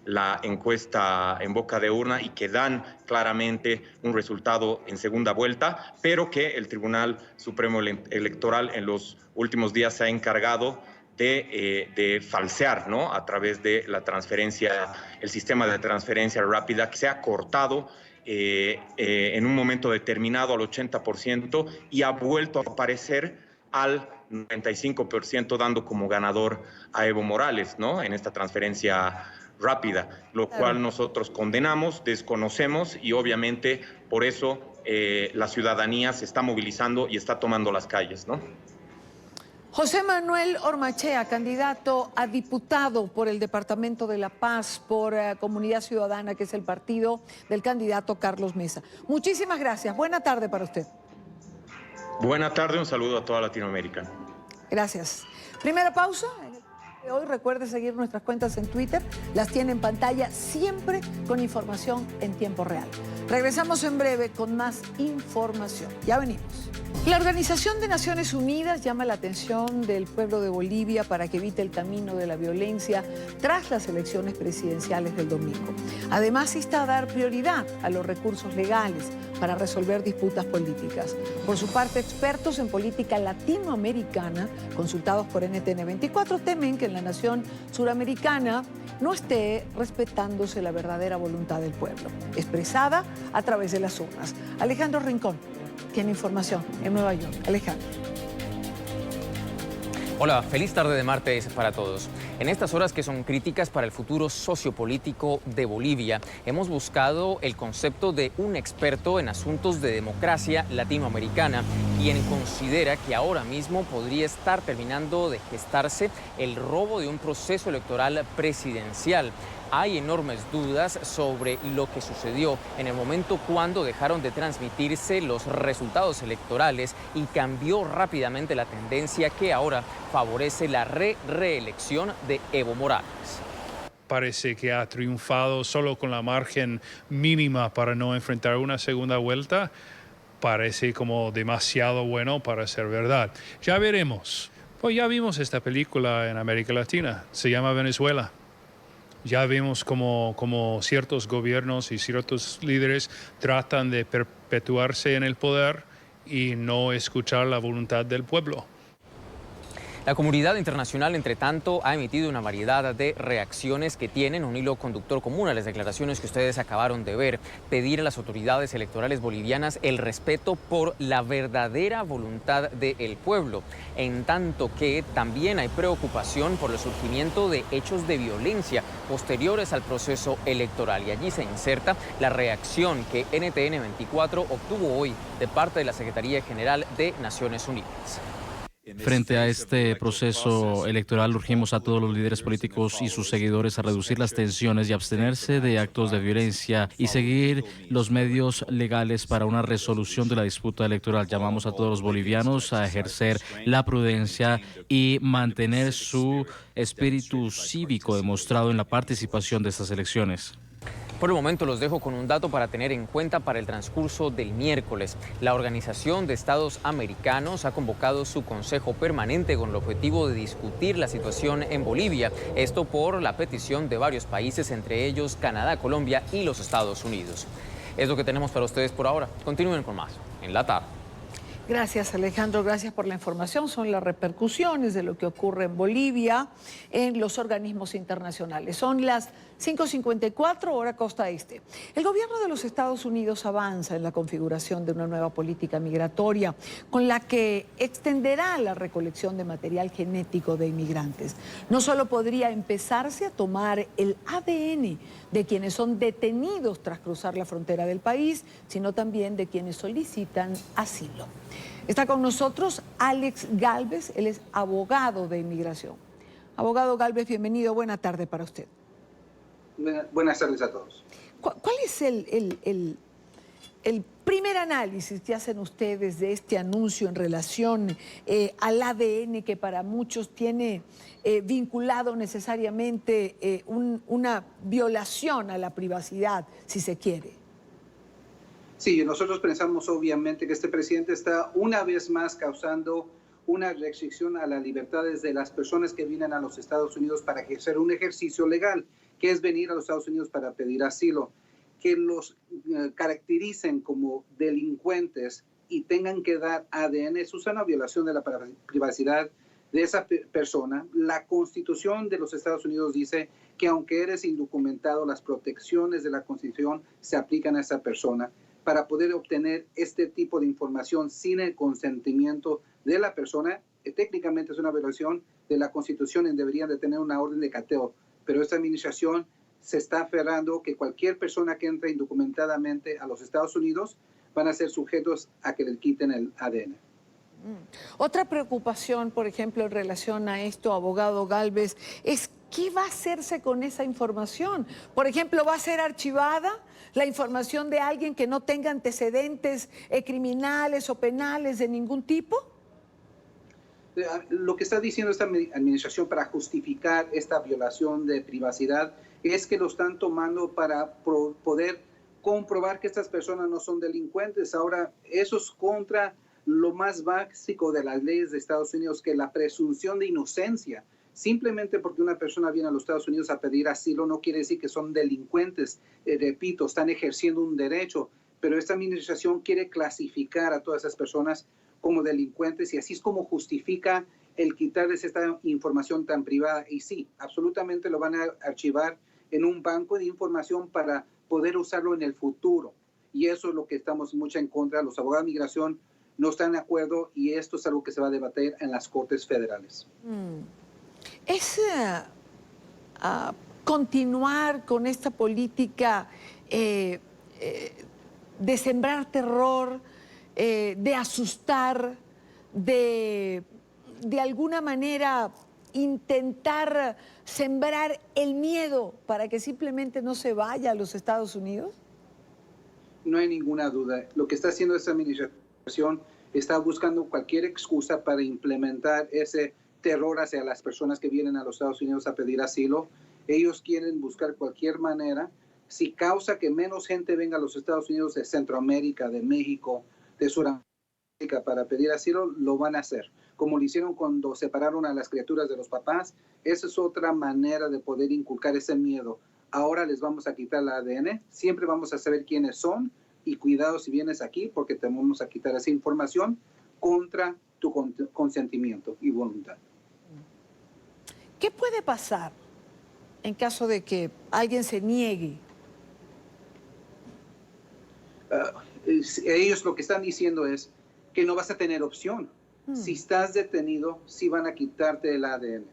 la encuesta en boca de urna y que dan claramente un resultado en segunda vuelta, pero que el Tribunal Supremo Electoral en los últimos días se ha encargado de falsear, ¿no? A través de la transferencia, el sistema de transferencia rápida, que se ha cortado en un momento determinado al 80% y ha vuelto a aparecer al 95%, dando como ganador a Evo Morales, ¿no? En esta transferencia rápida, lo cual nosotros condenamos, desconocemos, y obviamente por eso la ciudadanía se está movilizando y está tomando las calles, ¿no? José Manuel Ormachea, candidato a diputado por el Departamento de La Paz, por Comunidad Ciudadana, que es el partido del candidato Carlos Mesa. Muchísimas gracias. Buena tarde para usted. Buena tarde, un saludo a toda Latinoamérica. Gracias. Primera pausa. Hoy recuerde seguir nuestras cuentas en Twitter, las tiene en pantalla, siempre con información en tiempo real. Regresamos en breve con más información. Ya venimos. La Organización de Naciones Unidas llama la atención del pueblo de Bolivia para que evite el camino de la violencia tras las elecciones presidenciales del domingo. Además, insta a dar prioridad a los recursos legales para resolver disputas políticas. Por su parte, expertos en política latinoamericana, consultados por NTN 24, temen que en la nación suramericana no esté respetándose la verdadera voluntad del pueblo, expresada a través de las urnas. Alejandro Rincón tiene información en Nueva York. Alejandro. Hola, feliz tarde de martes para todos. En estas horas que son críticas para el futuro sociopolítico de Bolivia, hemos buscado el concepto de un experto en asuntos de democracia latinoamericana, quien considera que ahora mismo podría estar terminando de gestarse el robo de un proceso electoral presidencial. Hay enormes dudas sobre lo que sucedió en el momento cuando dejaron de transmitirse los resultados electorales y cambió rápidamente la tendencia que ahora favorece la reelección de Evo Morales. Parece que ha triunfado solo con la margen mínima para no enfrentar una segunda vuelta. Parece como demasiado bueno para ser verdad. Ya veremos. Pues ya vimos esta película en América Latina. Se llama Venezuela. Ya vemos como ciertos gobiernos y ciertos líderes tratan de perpetuarse en el poder y no escuchar la voluntad del pueblo. La comunidad internacional, entre tanto, ha emitido una variedad de reacciones que tienen un hilo conductor común a las declaraciones que ustedes acabaron de ver. Pedir a las autoridades electorales bolivianas el respeto por la verdadera voluntad del pueblo, en tanto que también hay preocupación por el surgimiento de hechos de violencia posteriores al proceso electoral. Y allí se inserta la reacción que NTN 24 obtuvo hoy de parte de la Secretaría General de Naciones Unidas. Frente a este proceso electoral, urgimos a todos los líderes políticos y sus seguidores a reducir las tensiones y abstenerse de actos de violencia y seguir los medios legales para una resolución de la disputa electoral. Llamamos a todos los bolivianos a ejercer la prudencia y mantener su espíritu cívico demostrado en la participación de estas elecciones. Por el momento los dejo con un dato para tener en cuenta para el transcurso del miércoles. La Organización de Estados Americanos ha convocado su Consejo Permanente con el objetivo de discutir la situación en Bolivia. Esto por la petición de varios países, entre ellos Canadá, Colombia y los Estados Unidos. Es lo que tenemos para ustedes por ahora. Continúen con más en la tarde. Gracias, Alejandro, gracias por la información. Son las repercusiones de lo que ocurre en Bolivia en los organismos internacionales. Son las 5:54 hora costa este. El gobierno de los Estados Unidos avanza en la configuración de una nueva política migratoria con la que extenderá la recolección de material genético de inmigrantes. No solo podría empezarse a tomar el ADN de quienes son detenidos tras cruzar la frontera del país, sino también de quienes solicitan asilo. Está con nosotros Alex Galvez, él es abogado de inmigración. Abogado Galvez, bienvenido, buena tarde para usted. Buenas tardes a todos. ¿Cuál es el primer análisis que hacen ustedes de este anuncio en relación al ADN que para muchos tiene vinculado necesariamente una violación a la privacidad, si se quiere? Sí, nosotros pensamos obviamente que este presidente está una vez más causando una restricción a las libertades de las personas que vienen a los Estados Unidos para ejercer un ejercicio legal, que es venir a los Estados Unidos para pedir asilo. Que los caractericen como delincuentes y tengan que dar ADN, eso es una violación de la privacidad de esa persona. La Constitución de los Estados Unidos dice que aunque eres indocumentado, las protecciones de la Constitución se aplican a esa persona. Para poder obtener este tipo de información sin el consentimiento de la persona, técnicamente es una violación de la Constitución y deberían de tener una orden de cateo. Pero esta administración se está aferrando que cualquier persona que entre indocumentadamente a los Estados Unidos van a ser sujetos a que le quiten el ADN. Otra preocupación, por ejemplo, en relación a esto, abogado Galvez, es ¿qué va a hacerse con esa información? Por ejemplo, ¿va a ser archivada la información de alguien que no tenga antecedentes criminales o penales de ningún tipo? Lo que está diciendo esta administración para justificar esta violación de privacidad es que lo están tomando para poder comprobar que estas personas no son delincuentes. Ahora, eso es contra lo más básico de las leyes de Estados Unidos, que la presunción de inocencia. Simplemente porque una persona viene a los Estados Unidos a pedir asilo no quiere decir que son delincuentes. Repito, están ejerciendo un derecho, pero esta administración quiere clasificar a todas esas personas como delincuentes y así es como justifica el quitarles esta información tan privada. Y sí, absolutamente lo van a archivar en un banco de información para poder usarlo en el futuro. Y eso es lo que estamos mucho en contra. Los abogados de migración no están de acuerdo y esto es algo que se va a debatir en las Cortes Federales. Es continuar con esta política de sembrar terror, de asustar, de alguna manera intentar sembrar el miedo para que simplemente no se vaya a los Estados Unidos? No hay ninguna duda. Lo que está haciendo esta administración está buscando cualquier excusa para implementar ese terror hacia las personas que vienen a los Estados Unidos a pedir asilo. Ellos quieren buscar cualquier manera. Si causa que menos gente venga a los Estados Unidos de Centroamérica, de México, de Sudamérica para pedir asilo, lo van a hacer. Como lo hicieron cuando separaron a las criaturas de los papás, esa es otra manera de poder inculcar ese miedo. Ahora les vamos a quitar el ADN, siempre vamos a saber quiénes son y cuidado si vienes aquí porque te vamos a quitar esa información contra tu consentimiento y voluntad. ¿Qué puede pasar en caso de que alguien se niegue? Ellos lo que están diciendo es que no vas a tener opción. Si estás detenido, sí van a quitarte el ADN.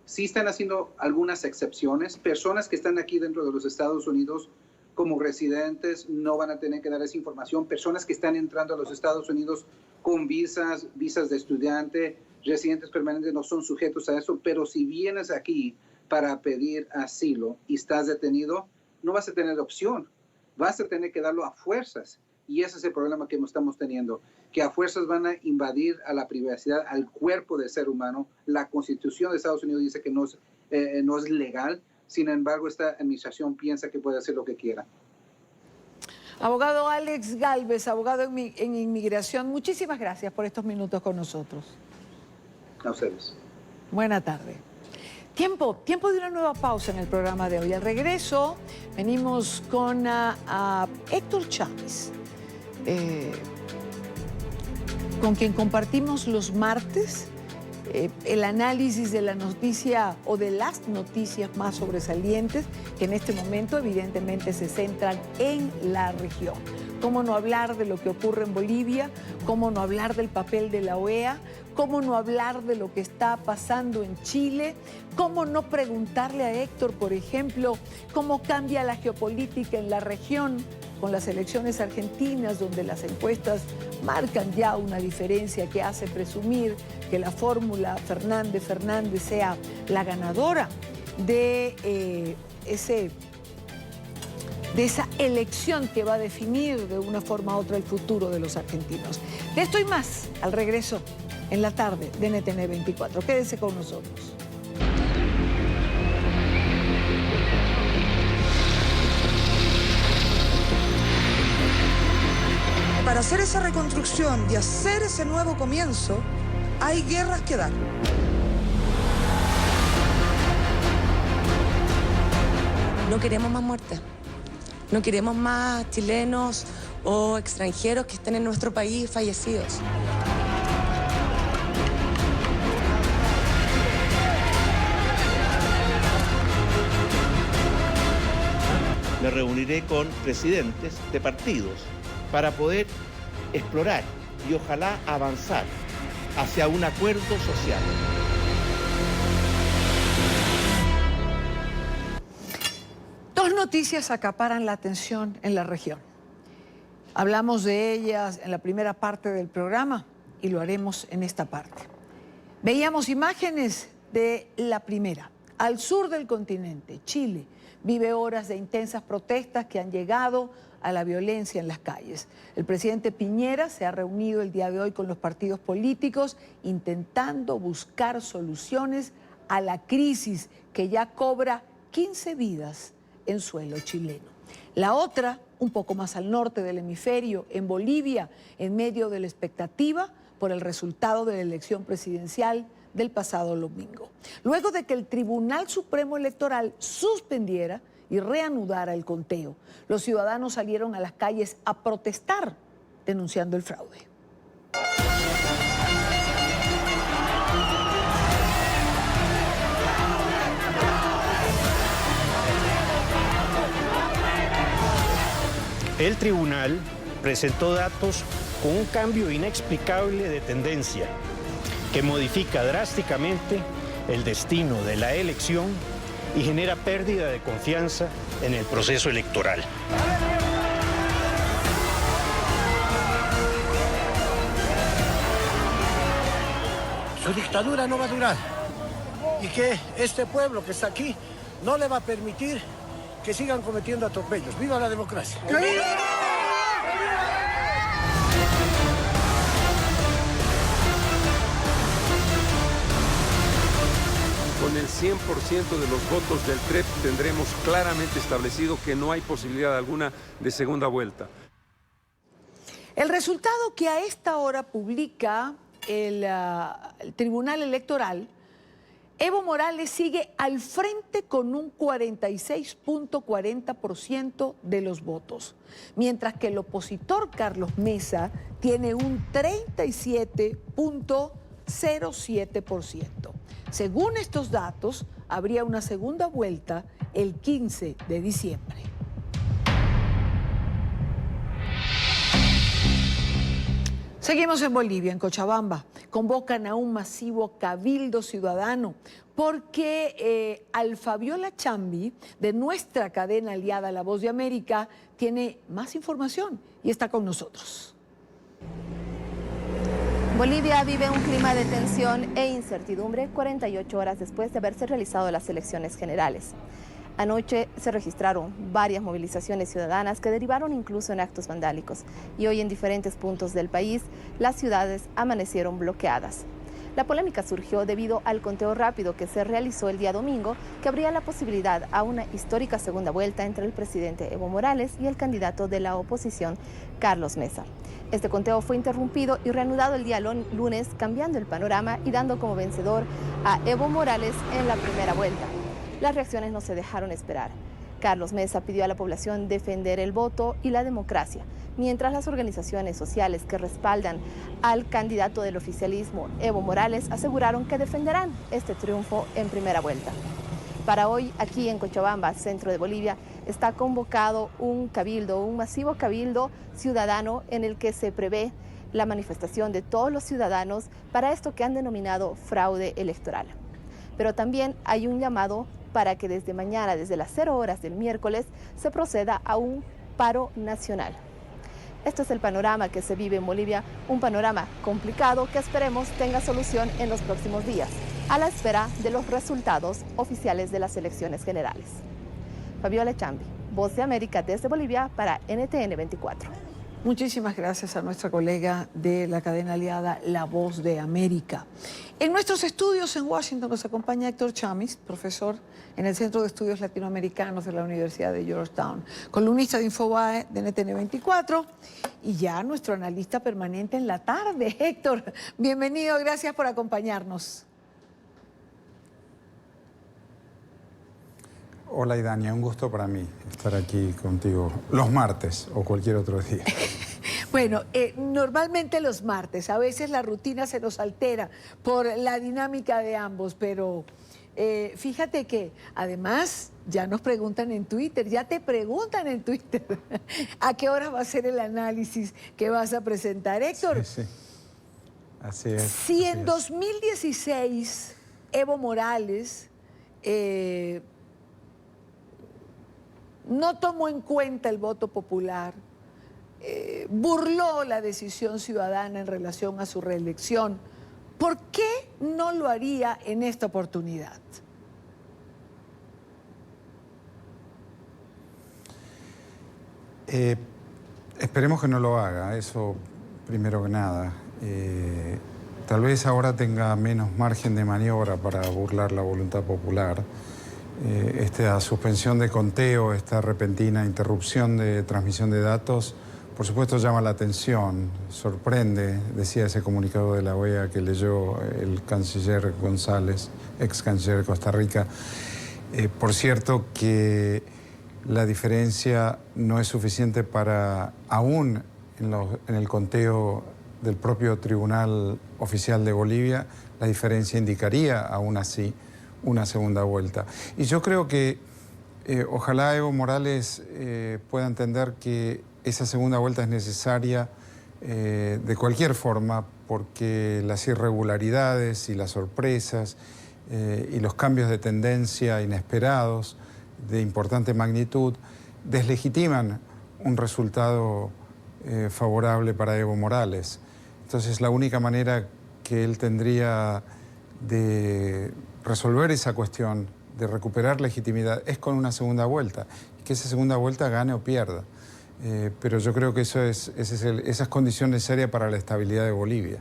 Sí están haciendo algunas excepciones. Personas que están aquí dentro de los Estados Unidos como residentes no van a tener que dar esa información. Personas que están entrando a los Estados Unidos con visas de estudiante, residentes permanentes no son sujetos a eso. Pero si vienes aquí para pedir asilo y estás detenido, no vas a tener opción. Vas a tener que darlo a fuerzas. Y ese es el problema que estamos teniendo, que a fuerzas van a invadir a la privacidad, al cuerpo del ser humano. La Constitución de Estados Unidos dice que no es legal, sin embargo, esta administración piensa que puede hacer lo que quiera. Abogado Alex Gálvez, abogado en inmigración, muchísimas gracias por estos minutos con nosotros. A ustedes. Buena tarde. Tiempo de una nueva pausa en el programa de hoy. Al regreso, venimos con Héctor Chávez, con quien compartimos los martes el análisis de la noticia o de las noticias más sobresalientes que en este momento evidentemente se centran en la región. ¿Cómo no hablar de lo que ocurre en Bolivia? ¿Cómo no hablar del papel de la OEA? ¿Cómo no hablar de lo que está pasando en Chile? ¿Cómo no preguntarle a Héctor, por ejemplo, cómo cambia la geopolítica en la región con las elecciones argentinas, donde las encuestas marcan ya una diferencia que hace presumir que la fórmula Fernández sea la ganadora de esa elección que va a definir de una forma u otra el futuro de los argentinos? De esto y más al regreso en la tarde de NTN 24. Quédese con nosotros. Para hacer esa reconstrucción y hacer ese nuevo comienzo, hay guerras que dar. No queremos más muertes. No queremos más chilenos o extranjeros que estén en nuestro país fallecidos. Me reuniré con presidentes de partidos para poder explorar y ojalá avanzar hacia un acuerdo social. Dos noticias acaparan la atención en la región. Hablamos de ellas en la primera parte del programa y lo haremos en esta parte. Veíamos imágenes de la primera. Al sur del continente, Chile vive horas de intensas protestas que han llegado a la violencia en las calles. El presidente Piñera se ha reunido el día de hoy con los partidos políticos intentando buscar soluciones a la crisis que ya cobra 15 vidas en suelo chileno. La otra, un poco más al norte del hemisferio, en Bolivia, en medio de la expectativa por el resultado de la elección presidencial del pasado domingo. Luego de que el Tribunal Supremo Electoral suspendiera y reanudara el conteo, los ciudadanos salieron a las calles a protestar, denunciando el fraude. El tribunal presentó datos con un cambio inexplicable de tendencia que modifica drásticamente el destino de la elección y genera pérdida de confianza en el proceso electoral. Su dictadura no va a durar y que este pueblo que está aquí no le va a permitir que sigan cometiendo atropellos. ¡Viva la democracia! ¡Que viva! Con el 100% de los votos del TREP tendremos claramente establecido que no hay posibilidad alguna de segunda vuelta. El resultado que a esta hora publica el Tribunal Electoral, Evo Morales sigue al frente con un 46.40% de los votos, mientras que el opositor Carlos Mesa tiene un 37.07%. Según estos datos, habría una segunda vuelta el 15 de diciembre. Seguimos en Bolivia, en Cochabamba. Convocan a un masivo cabildo ciudadano porque Fabiola Chambi, de nuestra cadena aliada La Voz de América, tiene más información y está con nosotros. Bolivia vive un clima de tensión e incertidumbre 48 horas después de haberse realizado las elecciones generales. Anoche se registraron varias movilizaciones ciudadanas que derivaron incluso en actos vandálicos y hoy en diferentes puntos del país las ciudades amanecieron bloqueadas. La polémica surgió debido al conteo rápido que se realizó el día domingo, que abría la posibilidad a una histórica segunda vuelta entre el presidente Evo Morales y el candidato de la oposición, Carlos Mesa. Este conteo fue interrumpido y reanudado el día lunes, cambiando el panorama y dando como vencedor a Evo Morales en la primera vuelta. Las reacciones no se dejaron esperar. Carlos Mesa pidió a la población defender el voto y la democracia, mientras las organizaciones sociales que respaldan al candidato del oficialismo, Evo Morales, aseguraron que defenderán este triunfo en primera vuelta. Para hoy, aquí en Cochabamba, centro de Bolivia, está convocado un masivo cabildo ciudadano en el que se prevé la manifestación de todos los ciudadanos para esto que han denominado fraude electoral. Pero también hay un llamado para que desde mañana, desde las 0 horas del miércoles, se proceda a un paro nacional. Este es el panorama que se vive en Bolivia, un panorama complicado que esperemos tenga solución en los próximos días, a la espera de los resultados oficiales de las elecciones generales. Fabiola Chambi, Voz de América desde Bolivia para NTN 24. Muchísimas gracias a nuestra colega de la cadena aliada La Voz de América. En nuestros estudios en Washington nos acompaña Héctor Chamis, profesor en el Centro de Estudios Latinoamericanos de la Universidad de Georgetown, columnista de Infobae de NTN 24 y ya nuestro analista permanente en la tarde. Héctor, bienvenido, gracias por acompañarnos. Hola Idania, un gusto para mí estar aquí contigo los martes o cualquier otro día. Bueno, normalmente los martes, a veces la rutina se nos altera por la dinámica de ambos, pero fíjate que además ya nos preguntan en Twitter, ya te preguntan en Twitter a qué hora va a ser el análisis que vas a presentar, Héctor. Sí, sí. Así es. Si en 2016 Evo Morales no tomó en cuenta el voto popular, burló la decisión ciudadana en relación a su reelección, ¿por qué no lo haría en esta oportunidad? Esperemos que no lo haga, eso primero que nada. Tal vez ahora tenga menos margen de maniobra para burlar la voluntad popular. Esta suspensión de conteo, esta repentina interrupción de transmisión de datos, por supuesto llama la atención, sorprende, decía ese comunicado de la OEA que leyó el canciller González, ex canciller de Costa Rica. Por cierto que la diferencia no es suficiente para, aún en el conteo del propio Tribunal Oficial de Bolivia, la diferencia indicaría aún así una segunda vuelta. Y yo creo que ojalá Evo Morales pueda entender que esa segunda vuelta es necesaria de cualquier forma, porque las irregularidades y las sorpresas y los cambios de tendencia inesperados de importante magnitud deslegitiman un resultado favorable para Evo Morales. Entonces la única manera que él tendría de resolver esa cuestión, de recuperar legitimidad, es con una segunda vuelta, y que esa segunda vuelta gane o pierda. Pero yo creo que esa es condición necesaria para la estabilidad de Bolivia.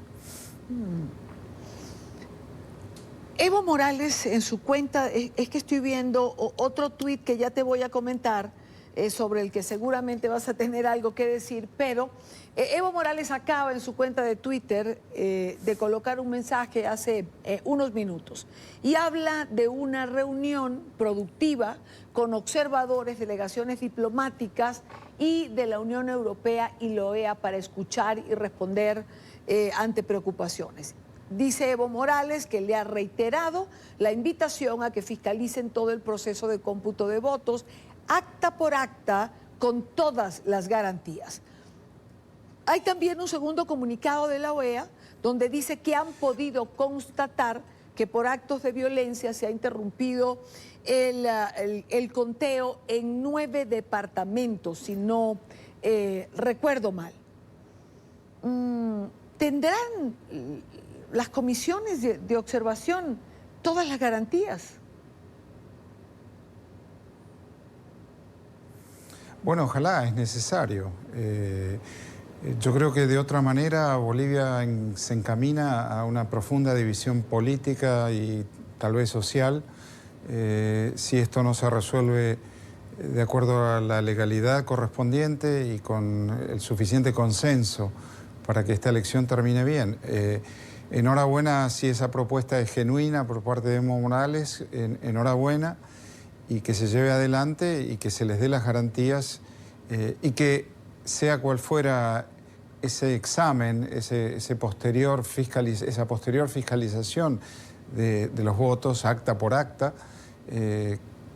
Evo Morales en su cuenta, es que estoy viendo otro tuit que ya te voy a comentar, sobre el que seguramente vas a tener algo que decir, pero Evo Morales acaba en su cuenta de Twitter de colocar un mensaje hace unos minutos y habla de una reunión productiva con observadores, delegaciones diplomáticas y de la Unión Europea y la OEA para escuchar y responder ante preocupaciones. Dice Evo Morales que le ha reiterado la invitación a que fiscalicen todo el proceso de cómputo de votos, acta por acta, con todas las garantías. Hay también un segundo comunicado de la OEA donde dice que han podido constatar que por actos de violencia se ha interrumpido el conteo en 9 departamentos, si no recuerdo mal. ¿Tendrán las comisiones de observación todas las garantías? Bueno, ojalá, es necesario. Yo creo que de otra manera Bolivia se encamina a una profunda división política y tal vez social si esto no se resuelve de acuerdo a la legalidad correspondiente y con el suficiente consenso para que esta elección termine bien. Enhorabuena si esa propuesta es genuina por parte de Evo Morales, enhorabuena, y que se lleve adelante y que se les dé las garantías y que sea cual fuera ese examen, esa posterior fiscalización de los votos acta por acta,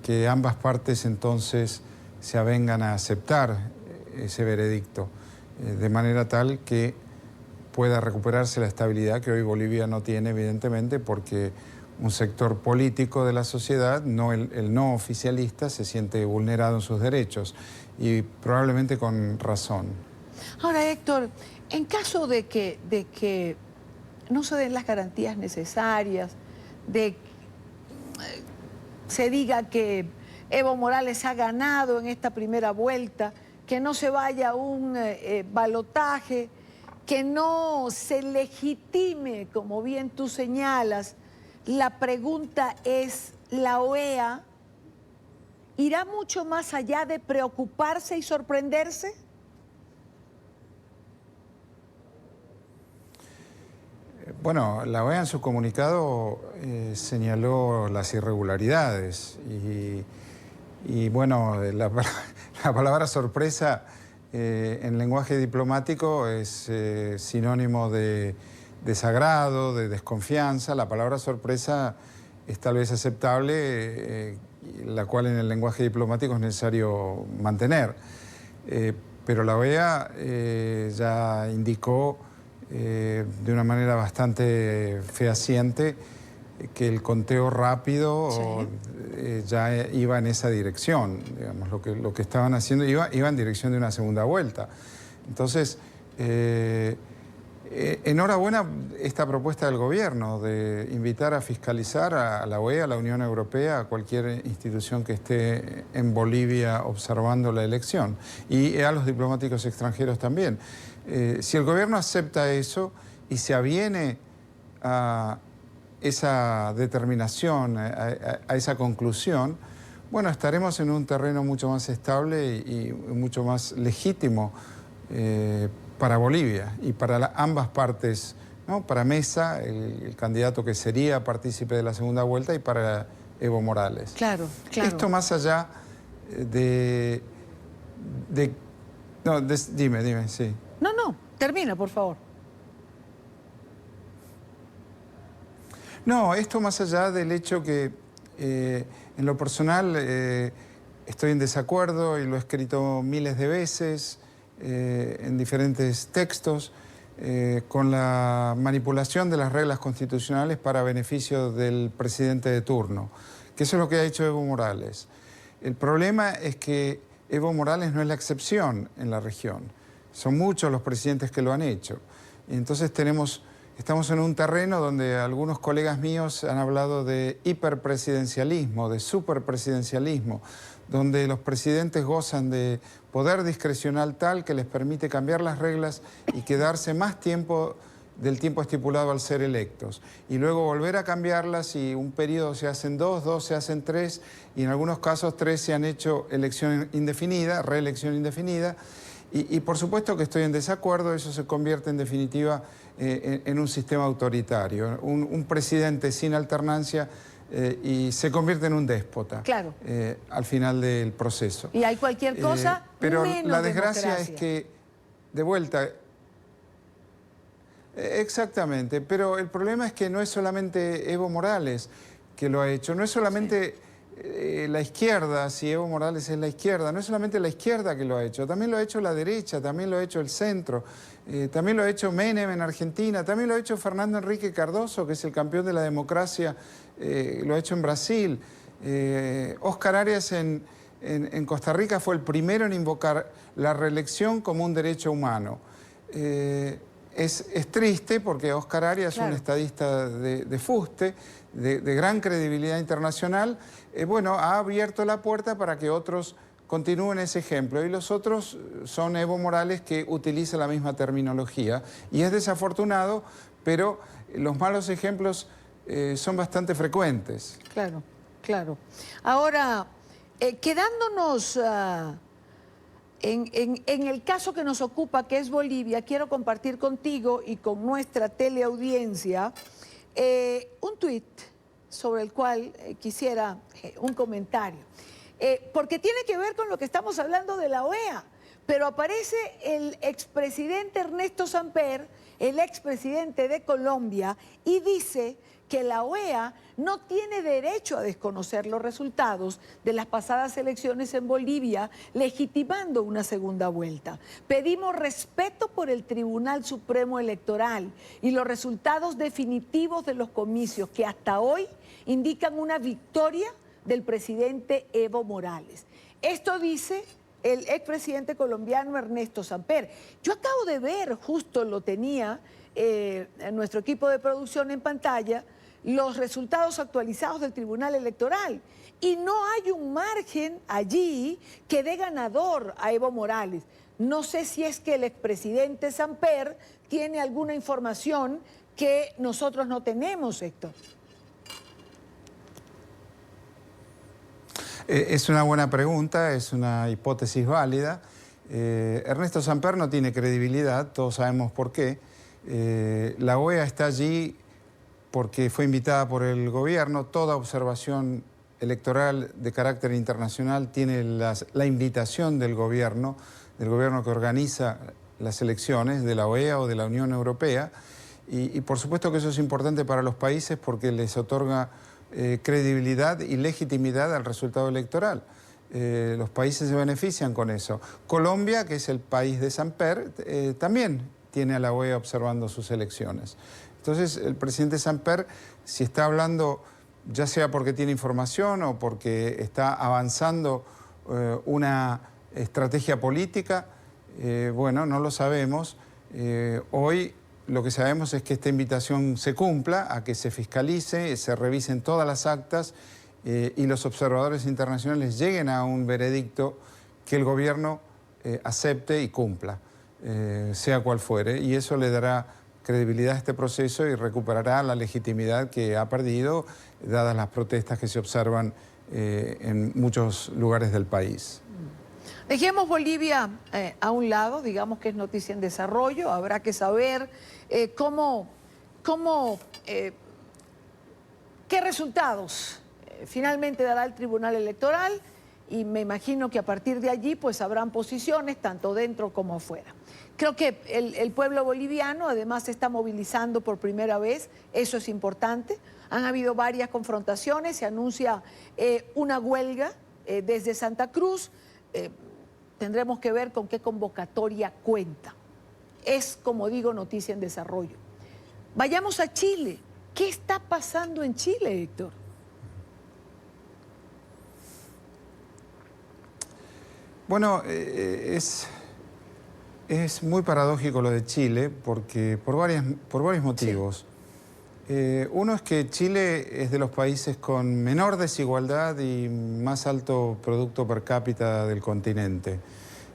que ambas partes entonces se avengan a aceptar ese veredicto, de manera tal que pueda recuperarse la estabilidad que hoy Bolivia no tiene, evidentemente, porque un sector político de la sociedad, el no oficialista, se siente vulnerado en sus derechos y probablemente con razón. Ahora, Héctor, en caso de que no se den las garantías necesarias, de se diga que Evo Morales ha ganado en esta primera vuelta, que no se vaya a un balotaje, que no se legitime, como bien tú señalas, la pregunta es, ¿la OEA irá mucho más allá de preocuparse y sorprenderse? Bueno, la OEA en su comunicado señaló las irregularidades y bueno, la palabra sorpresa en lenguaje diplomático es sinónimo de desagrado, de desconfianza. La palabra sorpresa es tal vez aceptable, la cual en el lenguaje diplomático es necesario mantener. Pero la OEA ya indicó de una manera bastante fehaciente que el conteo rápido ya iba en esa dirección. Digamos, lo que estaban haciendo iba en dirección de una segunda vuelta. Entonces, enhorabuena esta propuesta del gobierno de invitar a fiscalizar a la OEA, a la Unión Europea, a cualquier institución que esté en Bolivia observando la elección y a los diplomáticos extranjeros también. Si el gobierno acepta eso y se aviene a esa determinación, a esa conclusión, bueno, estaremos en un terreno mucho más estable y mucho más legítimo para Bolivia y para ambas partes, ¿no? Para Mesa, el candidato que sería partícipe de la segunda vuelta, y para Evo Morales. Claro, claro. Esto más allá dime, sí. No, termina, por favor. No, esto más allá del hecho que en lo personal estoy en desacuerdo y lo he escrito miles de veces en diferentes textos, con la manipulación de las reglas constitucionales para beneficio del presidente de turno, que eso es lo que ha hecho Evo Morales. El problema es que Evo Morales no es la excepción en la región. Son muchos los presidentes que lo han hecho. Y entonces estamos en un terreno donde algunos colegas míos han hablado de hiperpresidencialismo, de superpresidencialismo, donde los presidentes gozan de poder discrecional tal que les permite cambiar las reglas y quedarse más tiempo del tiempo estipulado al ser electos. Y luego volver a cambiarlas y un periodo se hacen 2, 2 se hacen 3 y en algunos casos 3 se han hecho elección indefinida, reelección indefinida. Y por supuesto que estoy en desacuerdo, eso se convierte en definitiva en un sistema autoritario, un presidente sin alternancia y se convierte en un déspota. Claro. Al final del proceso. Y hay cualquier cosa pero menos la desgracia democracia. es que, de vuelta, exactamente, pero el problema es que no es solamente Evo Morales que lo ha hecho, no es solamente la izquierda, si Evo Morales es la izquierda, no es solamente la izquierda que lo ha hecho, también lo ha hecho la derecha, también lo ha hecho el centro, también lo ha hecho Menem en Argentina, también lo ha hecho Fernando Enrique Cardoso, que es el campeón de la democracia, lo ha hecho en Brasil. Oscar Arias en Costa Rica fue el primero en invocar la reelección como un derecho humano. Es triste porque Oscar Arias es un estadista de fuste, de gran credibilidad internacional. Bueno, ha abierto la puerta para que otros continúen ese ejemplo. Y los otros son Evo Morales, que utiliza la misma terminología. Y es desafortunado, pero los malos ejemplos son bastante frecuentes. Claro, claro. Ahora, quedándonos en el caso que nos ocupa, que es Bolivia, quiero compartir contigo y con nuestra teleaudiencia un tuit sobre el cual quisiera un comentario. Porque tiene que ver con lo que estamos hablando de la OEA, pero aparece el expresidente Ernesto Samper, el expresidente de Colombia, y dice que la OEA no tiene derecho a desconocer los resultados de las pasadas elecciones en Bolivia, legitimando una segunda vuelta. Pedimos respeto por el Tribunal Supremo Electoral y los resultados definitivos de los comicios que hasta hoy indican una victoria del presidente Evo Morales. Esto dice el expresidente colombiano Ernesto Samper. Yo acabo de ver, justo lo tenía nuestro equipo de producción en pantalla, los resultados actualizados del Tribunal Electoral. Y no hay un margen allí que dé ganador a Evo Morales. No sé si es que el expresidente Samper tiene alguna información que nosotros no tenemos, Héctor. Es una buena pregunta, es una hipótesis válida. Ernesto Samper no tiene credibilidad, todos sabemos por qué. La OEA está allí porque fue invitada por el gobierno. Toda observación electoral de carácter internacional tiene la invitación del gobierno que organiza las elecciones, de la OEA o de la Unión Europea. Y por supuesto que eso es importante para los países porque les otorga credibilidad y legitimidad al resultado electoral. Los países se benefician con eso. Colombia, que es el país de Samper, también tiene a la OEA observando sus elecciones. Entonces, el presidente Samper, si está hablando, ya sea porque tiene información o porque está avanzando una estrategia política, bueno, no lo sabemos. Hoy lo que sabemos es que esta invitación se cumpla, a que se fiscalice, se revisen todas las actas y los observadores internacionales lleguen a un veredicto que el gobierno acepte y cumpla, sea cual fuere, y eso le dará credibilidad a este proceso y recuperará la legitimidad que ha perdido, dadas las protestas que se observan en muchos lugares del país. Dejemos Bolivia a un lado, digamos que es noticia en desarrollo, habrá que saber qué resultados finalmente dará el Tribunal Electoral, y me imagino que a partir de allí pues habrán posiciones tanto dentro como fuera. Creo que el pueblo boliviano además se está movilizando por primera vez, eso es importante. Han habido varias confrontaciones, se anuncia una huelga desde Santa Cruz. Tendremos que ver con qué convocatoria cuenta. es, como digo, noticia en desarrollo. Vayamos a Chile. ¿Qué está pasando en Chile, Héctor? Bueno, es muy paradójico lo de Chile porque por varios motivos. Uno es que Chile es de los países con menor desigualdad y más alto producto per cápita del continente.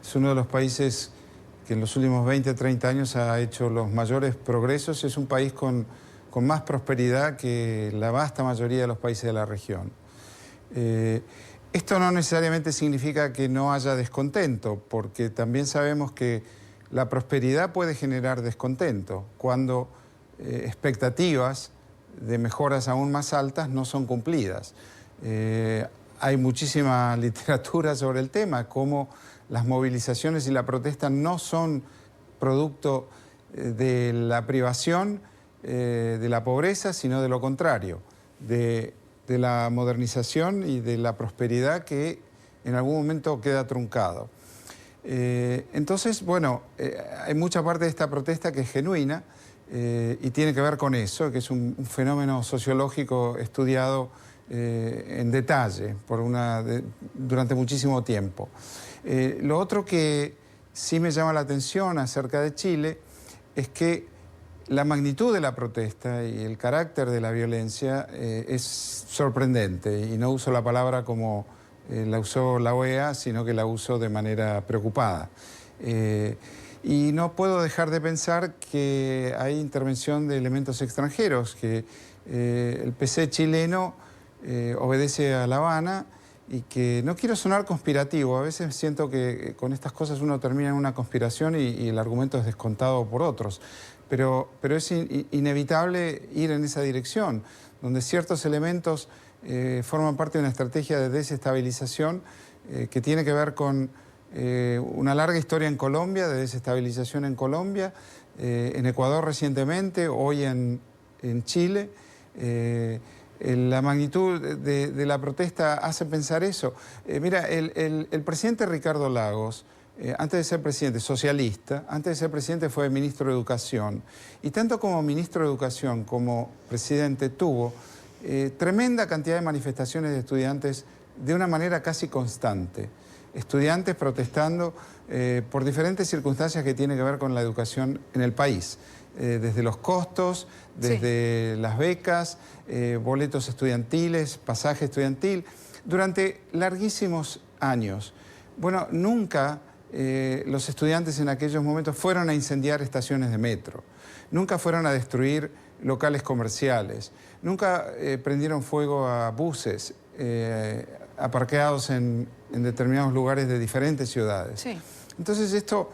Es uno de los países que en los últimos 20, 30 años ha hecho los mayores progresos. Es un país con más prosperidad que la vasta mayoría de los países de la región. Esto no necesariamente significa que no haya descontento, porque también sabemos que la prosperidad puede generar descontento cuando expectativas de mejoras aún más altas no son cumplidas. Hay muchísima literatura sobre el tema, cómo las movilizaciones y la protesta no son producto de la privación, de la pobreza, sino de lo contrario, de la modernización y de la prosperidad que en algún momento queda truncado. Entonces, bueno, hay mucha parte de esta protesta que es genuina y tiene que ver con eso, que es un fenómeno sociológico estudiado en detalle durante muchísimo tiempo. Lo otro que sí me llama la atención acerca de Chile es que la magnitud de la protesta y el carácter de la violencia es sorprendente, y no uso la palabra como la usó la OEA, sino que la uso de manera preocupada. Y no puedo dejar de pensar que hay intervención de elementos extranjeros, que el PC chileno obedece a La Habana, y que no quiero sonar conspirativo, a veces siento que con estas cosas uno termina en una conspiración y el argumento es descontado por otros. Pero es inevitable ir en esa dirección, donde ciertos elementos forman parte de una estrategia de desestabilización que tiene que ver con una larga historia en Colombia, de desestabilización en Colombia, en Ecuador recientemente, hoy en Chile. La magnitud de la protesta hace pensar eso. Mira, el presidente Ricardo Lagos, antes de ser presidente, socialista, antes de ser presidente fue ministro de Educación. Y tanto como ministro de Educación como presidente tuvo tremenda cantidad de manifestaciones de estudiantes de una manera casi constante. Estudiantes protestando por diferentes circunstancias que tienen que ver con la educación en el país. Desde los costos, desde las becas, boletos estudiantiles, pasaje estudiantil, durante larguísimos años. Bueno, nunca los estudiantes en aquellos momentos fueron a incendiar estaciones de metro, nunca fueron a destruir locales comerciales, nunca prendieron fuego a buses aparcados en determinados lugares de diferentes ciudades. Sí. Entonces esto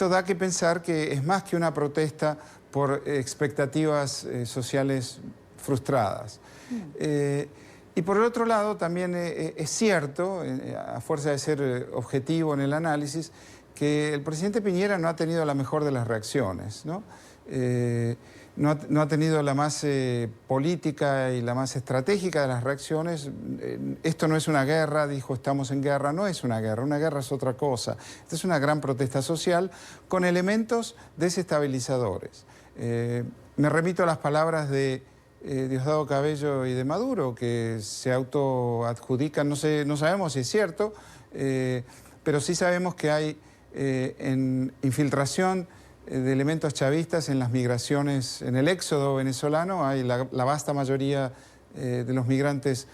da que pensar que es más que una protesta por expectativas sociales frustradas. Y por el otro lado, también es cierto, a fuerza de ser objetivo en el análisis, que el presidente Piñera no ha tenido la mejor de las reacciones, ¿no? No ha tenido la más política y la más estratégica de las reacciones. Esto no es una guerra, dijo, estamos en guerra. No es una guerra es otra cosa. Esta es una gran protesta social con elementos desestabilizadores. Me remito a las palabras de Diosdado Cabello y de Maduro, que se autoadjudican, no sabemos si es cierto, pero sí sabemos que hay infiltración de elementos chavistas en las migraciones, en el éxodo venezolano. Hay la vasta mayoría de los migrantes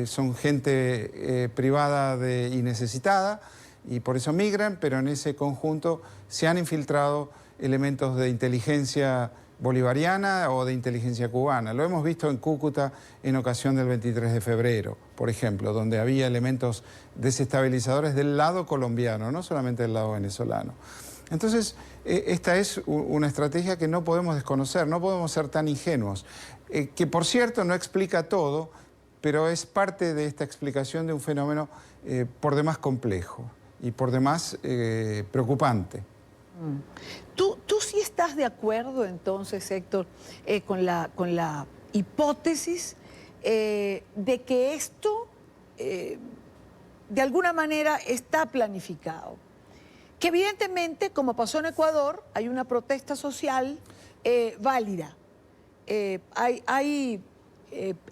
son gente privada y necesitada, y por eso migran, pero en ese conjunto se han infiltrado elementos de inteligencia bolivariana o de inteligencia cubana. Lo hemos visto en Cúcuta en ocasión del 23 de febrero, por ejemplo, donde había elementos desestabilizadores del lado colombiano, no solamente del lado venezolano. Entonces, esta es una estrategia que no podemos desconocer, no podemos ser tan ingenuos, que por cierto no explica todo, pero es parte de esta explicación de un fenómeno por demás complejo y por demás preocupante. ¿Tú sí estás de acuerdo entonces, Héctor, con la hipótesis de que esto de alguna manera está planificado? que evidentemente, como pasó en Ecuador, hay una protesta social válida. Hay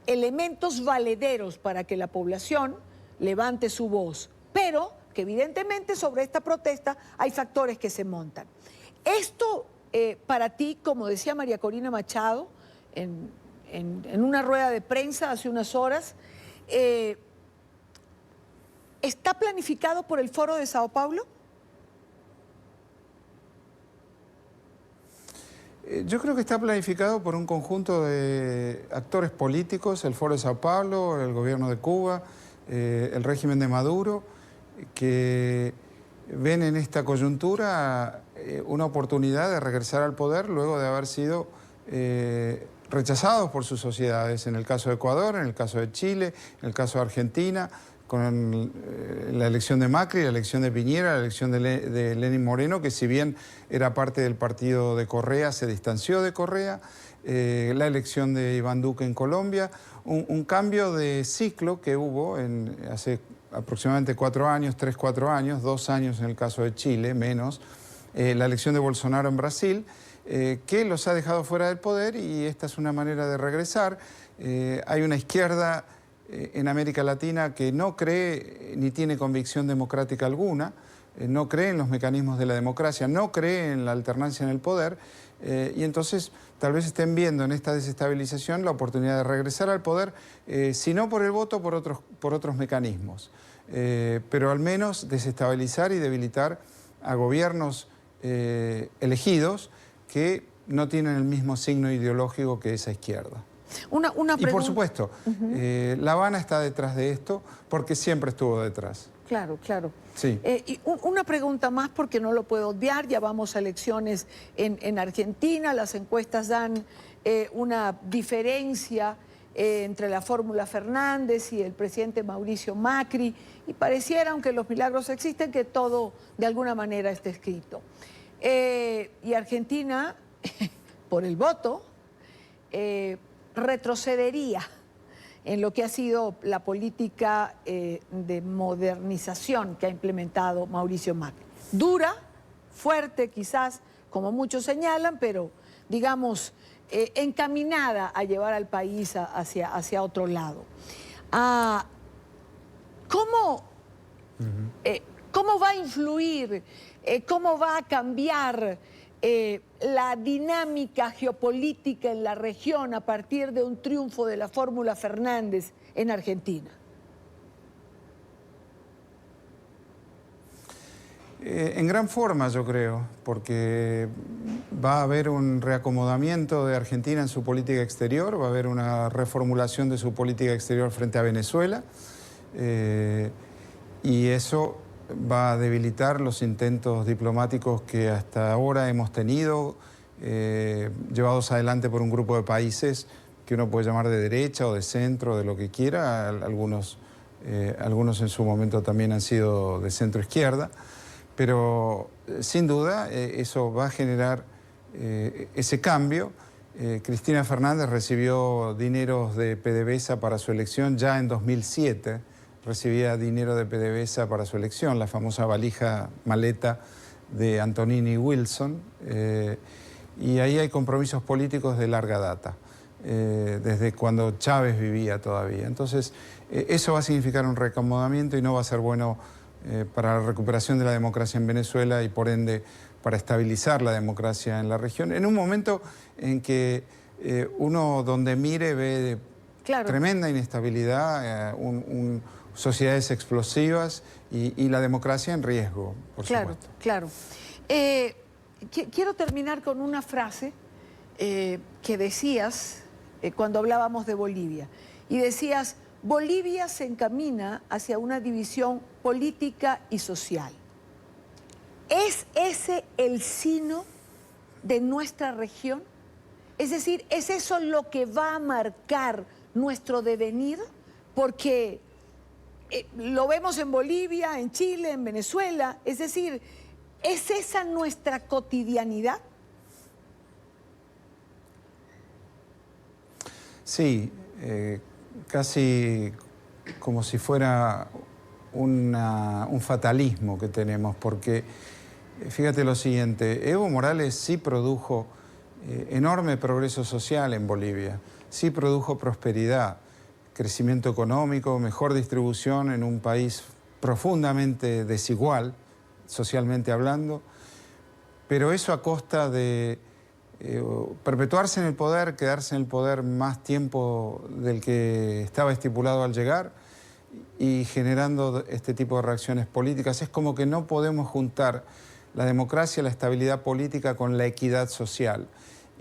elementos valederos para que la población levante su voz, pero que evidentemente sobre esta protesta hay factores que se montan. Esto, para ti, como decía María Corina Machado en una rueda de prensa hace unas horas, ¿está planificado por el Foro de Sao Paulo? Yo creo que está planificado por un conjunto de actores políticos, el Foro de Sao Paulo, el gobierno de Cuba, el régimen de Maduro, que ven en esta coyuntura una oportunidad de regresar al poder luego de haber sido rechazados por sus sociedades, en el caso de Ecuador, en el caso de Chile, en el caso de Argentina, con la elección de Macri, la elección de Piñera, la elección de Lenín Moreno, que si bien era parte del partido de Correa, se distanció de Correa, la elección de Iván Duque en Colombia, un cambio de ciclo que hubo hace aproximadamente 4 años, 3-4 años, 2 años en el caso de Chile, menos, la elección de Bolsonaro en Brasil, que los ha dejado fuera del poder y esta es una manera de regresar. Hay una izquierda en América Latina que no cree ni tiene convicción democrática alguna, no cree en los mecanismos de la democracia, no cree en la alternancia en el poder, y entonces tal vez estén viendo en esta desestabilización la oportunidad de regresar al poder, si no por el voto, por otros mecanismos, pero al menos desestabilizar y debilitar a gobiernos elegidos que no tienen el mismo signo ideológico que esa izquierda. Una pregunta. Y por supuesto, La Habana está detrás de esto porque siempre estuvo detrás. Claro, claro. Sí. Y una pregunta más porque no lo puedo obviar, ya vamos a elecciones en Argentina, las encuestas dan una diferencia entre la fórmula Fernández y el presidente Mauricio Macri, y pareciera, aunque los milagros existen, que todo de alguna manera está escrito. Y Argentina, por el voto, retrocedería en lo que ha sido la política de modernización que ha implementado Mauricio Macri. Dura, fuerte quizás, como muchos señalan, pero digamos encaminada a llevar al país hacia otro lado. ¿Cómo va a influir, cómo va a cambiar la dinámica geopolítica en la región a partir de un triunfo de la fórmula Fernández en Argentina? En gran forma, yo creo, porque va a haber un reacomodamiento de Argentina en su política exterior, va a haber una reformulación de su política exterior frente a Venezuela, y eso va a debilitar los intentos diplomáticos que hasta ahora hemos tenido, llevados adelante por un grupo de países que uno puede llamar de derecha o de centro, de lo que quiera. Algunos en su momento también han sido de centro-izquierda, pero sin duda eso va a generar ese cambio. Cristina Fernández recibió dineros de PDVSA para su elección ya en 2007, recibía dinero de PDVSA para su elección, la famosa valija maleta de Antonini Wilson, y ahí hay compromisos políticos de larga data, desde cuando Chávez vivía todavía. Entonces, eso va a significar un reacomodamiento y no va a ser bueno para la recuperación de la democracia en Venezuela y por ende para estabilizar la democracia en la región, en un momento en que uno donde mire ve tremenda inestabilidad, sociedades explosivas y la democracia en riesgo, por supuesto. Claro. Quiero terminar con una frase que decías cuando hablábamos de Bolivia. Y decías, Bolivia se encamina hacia una división política y social. ¿Es ese el sino de nuestra región? Es decir, ¿es eso lo que va a marcar nuestro devenir? Porque lo vemos en Bolivia, en Chile, en Venezuela. Es decir, ¿es esa nuestra cotidianidad? Sí, casi como si fuera un fatalismo que tenemos, porque Fíjate lo siguiente, Evo Morales sí produjo enorme progreso social en Bolivia, sí produjo prosperidad, crecimiento económico, mejor distribución en un país profundamente desigual, socialmente hablando, pero eso a costa de perpetuarse en el poder, quedarse en el poder más tiempo del que estaba estipulado al llegar y generando este tipo de reacciones políticas. Es como que no podemos juntar la democracia, la estabilidad política con la equidad social.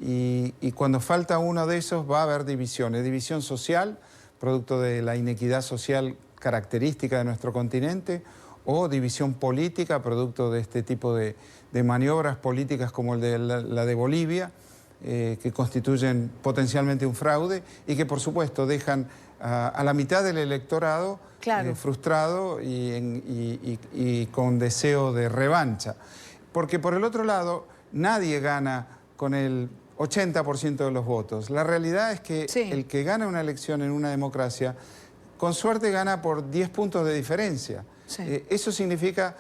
Y cuando falta uno de esos va a haber divisiones. División social, producto de la inequidad social característica de nuestro continente, o división política, producto de este tipo de maniobras políticas como la de Bolivia, que constituyen potencialmente un fraude y que por supuesto dejan a la mitad del electorado frustrado y con deseo de revancha. Porque por el otro lado, nadie gana con el 80% de los votos. La realidad es que el que gana una elección en una democracia, con suerte gana por 10 puntos de diferencia. Eso significa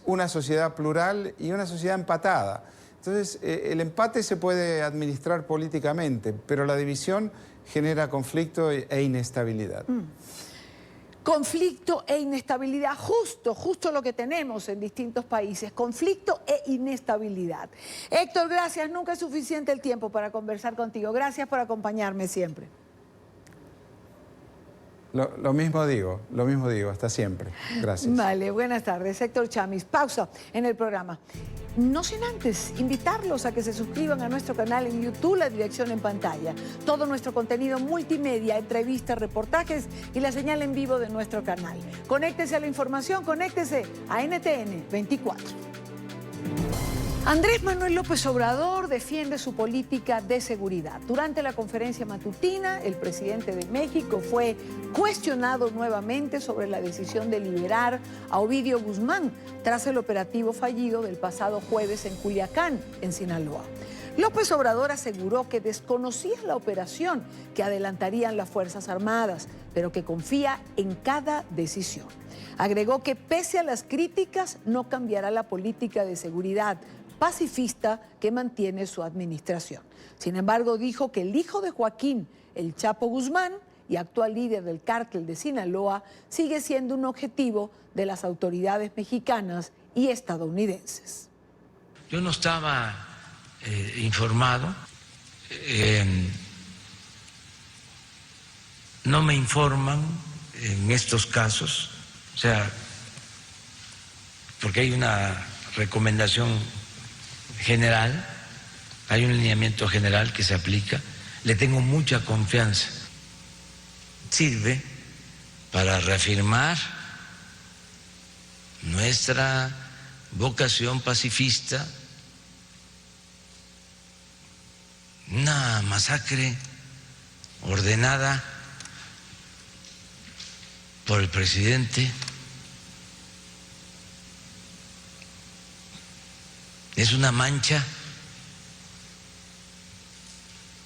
una sociedad plural y una sociedad empatada. Entonces, el empate se puede administrar políticamente, pero la división genera conflicto e inestabilidad. Conflicto e inestabilidad, justo lo que tenemos en distintos países, conflicto e inestabilidad. Héctor, gracias, nunca es suficiente el tiempo para conversar contigo. Gracias por acompañarme siempre. Lo mismo digo, hasta siempre. Gracias. Vale, buenas tardes. Héctor Chamis. Pausa en el programa. No sin antes invitarlos a que se suscriban a nuestro canal en YouTube, la dirección en pantalla. Todo nuestro contenido multimedia, entrevistas, reportajes y la señal en vivo de nuestro canal. Conéctese a la información, conéctese a NTN 24. Andrés Manuel López Obrador defiende su política de seguridad. Durante la conferencia matutina, el presidente de México fue cuestionado nuevamente sobre la decisión de liberar a Ovidio Guzmán tras el operativo fallido del pasado jueves en Culiacán, en Sinaloa. López Obrador aseguró que desconocía la operación que adelantarían las Fuerzas Armadas, pero que confía en cada decisión. Agregó que pese a las críticas, no cambiará la política de seguridad pacifista que mantiene su administración. Sin embargo, dijo que el hijo de Joaquín, el Chapo Guzmán, y actual líder del cártel de Sinaloa, sigue siendo un objetivo de las autoridades mexicanas y estadounidenses. Yo no estaba informado, no me informan en estos casos, o sea, porque hay una recomendación general, hay un lineamiento general que se aplica, le tengo mucha confianza. Sirve para reafirmar nuestra vocación pacifista. Una masacre ordenada por el presidente es una mancha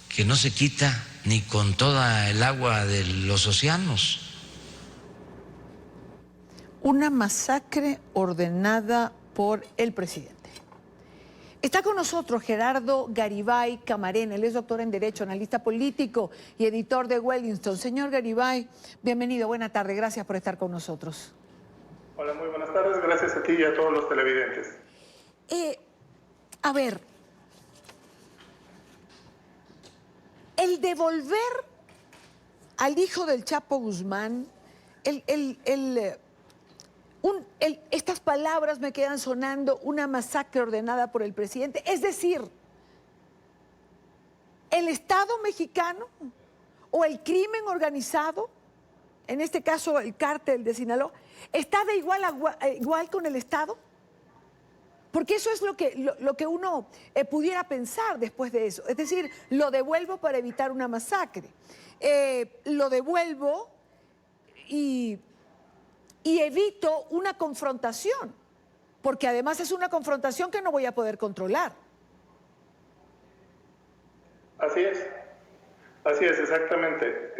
que no se quita ni con toda el agua de los océanos. Una masacre ordenada por el presidente. Está con nosotros Gerardo Garibay Camarena, él es doctor en Derecho, analista político y editor de Wellington. Señor Garibay, bienvenido, buena tarde, gracias por estar con nosotros. Hola, muy buenas tardes, gracias a ti y a todos los televidentes. A ver, el devolver al hijo del Chapo Guzmán, estas palabras me quedan sonando, una masacre ordenada por el presidente, es decir, el Estado mexicano o el crimen organizado, en este caso el cártel de Sinaloa, ¿está de igual con el Estado? Porque eso es lo que uno pudiera pensar después de eso. Es decir, lo devuelvo para evitar una masacre. Lo devuelvo y evito una confrontación, porque además es una confrontación que no voy a poder controlar. Así es exactamente.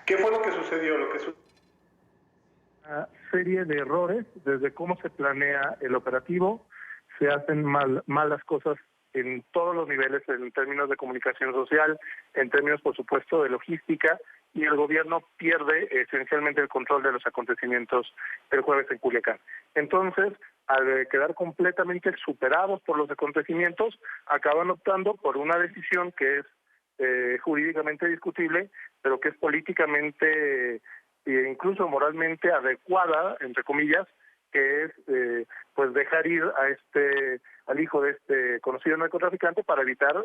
¿Qué fue lo que sucedió? Una serie de errores desde cómo se planea el operativo, se hacen mal las cosas en todos los niveles, en términos de comunicación social, en términos, por supuesto, de logística, y el gobierno pierde esencialmente el control de los acontecimientos el jueves en Culiacán. Entonces, al quedar completamente superados por los acontecimientos, acaban optando por una decisión que es jurídicamente discutible, pero que es políticamente e incluso moralmente adecuada, entre comillas, que es pues dejar ir al hijo de este conocido narcotraficante para evitar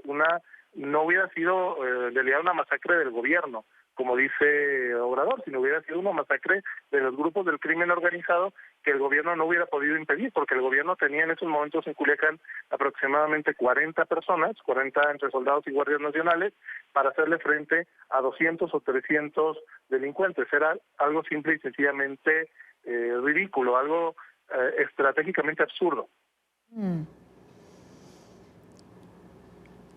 no hubiera sido en realidad una masacre del gobierno, como dice Obrador, sino hubiera sido una masacre de los grupos del crimen organizado que el gobierno no hubiera podido impedir, porque el gobierno tenía en esos momentos en Culiacán aproximadamente 40 personas, 40 entre soldados y guardias nacionales, para hacerle frente a 200 o 300 delincuentes. Era algo simple y sencillamente ridículo, algo estratégicamente absurdo.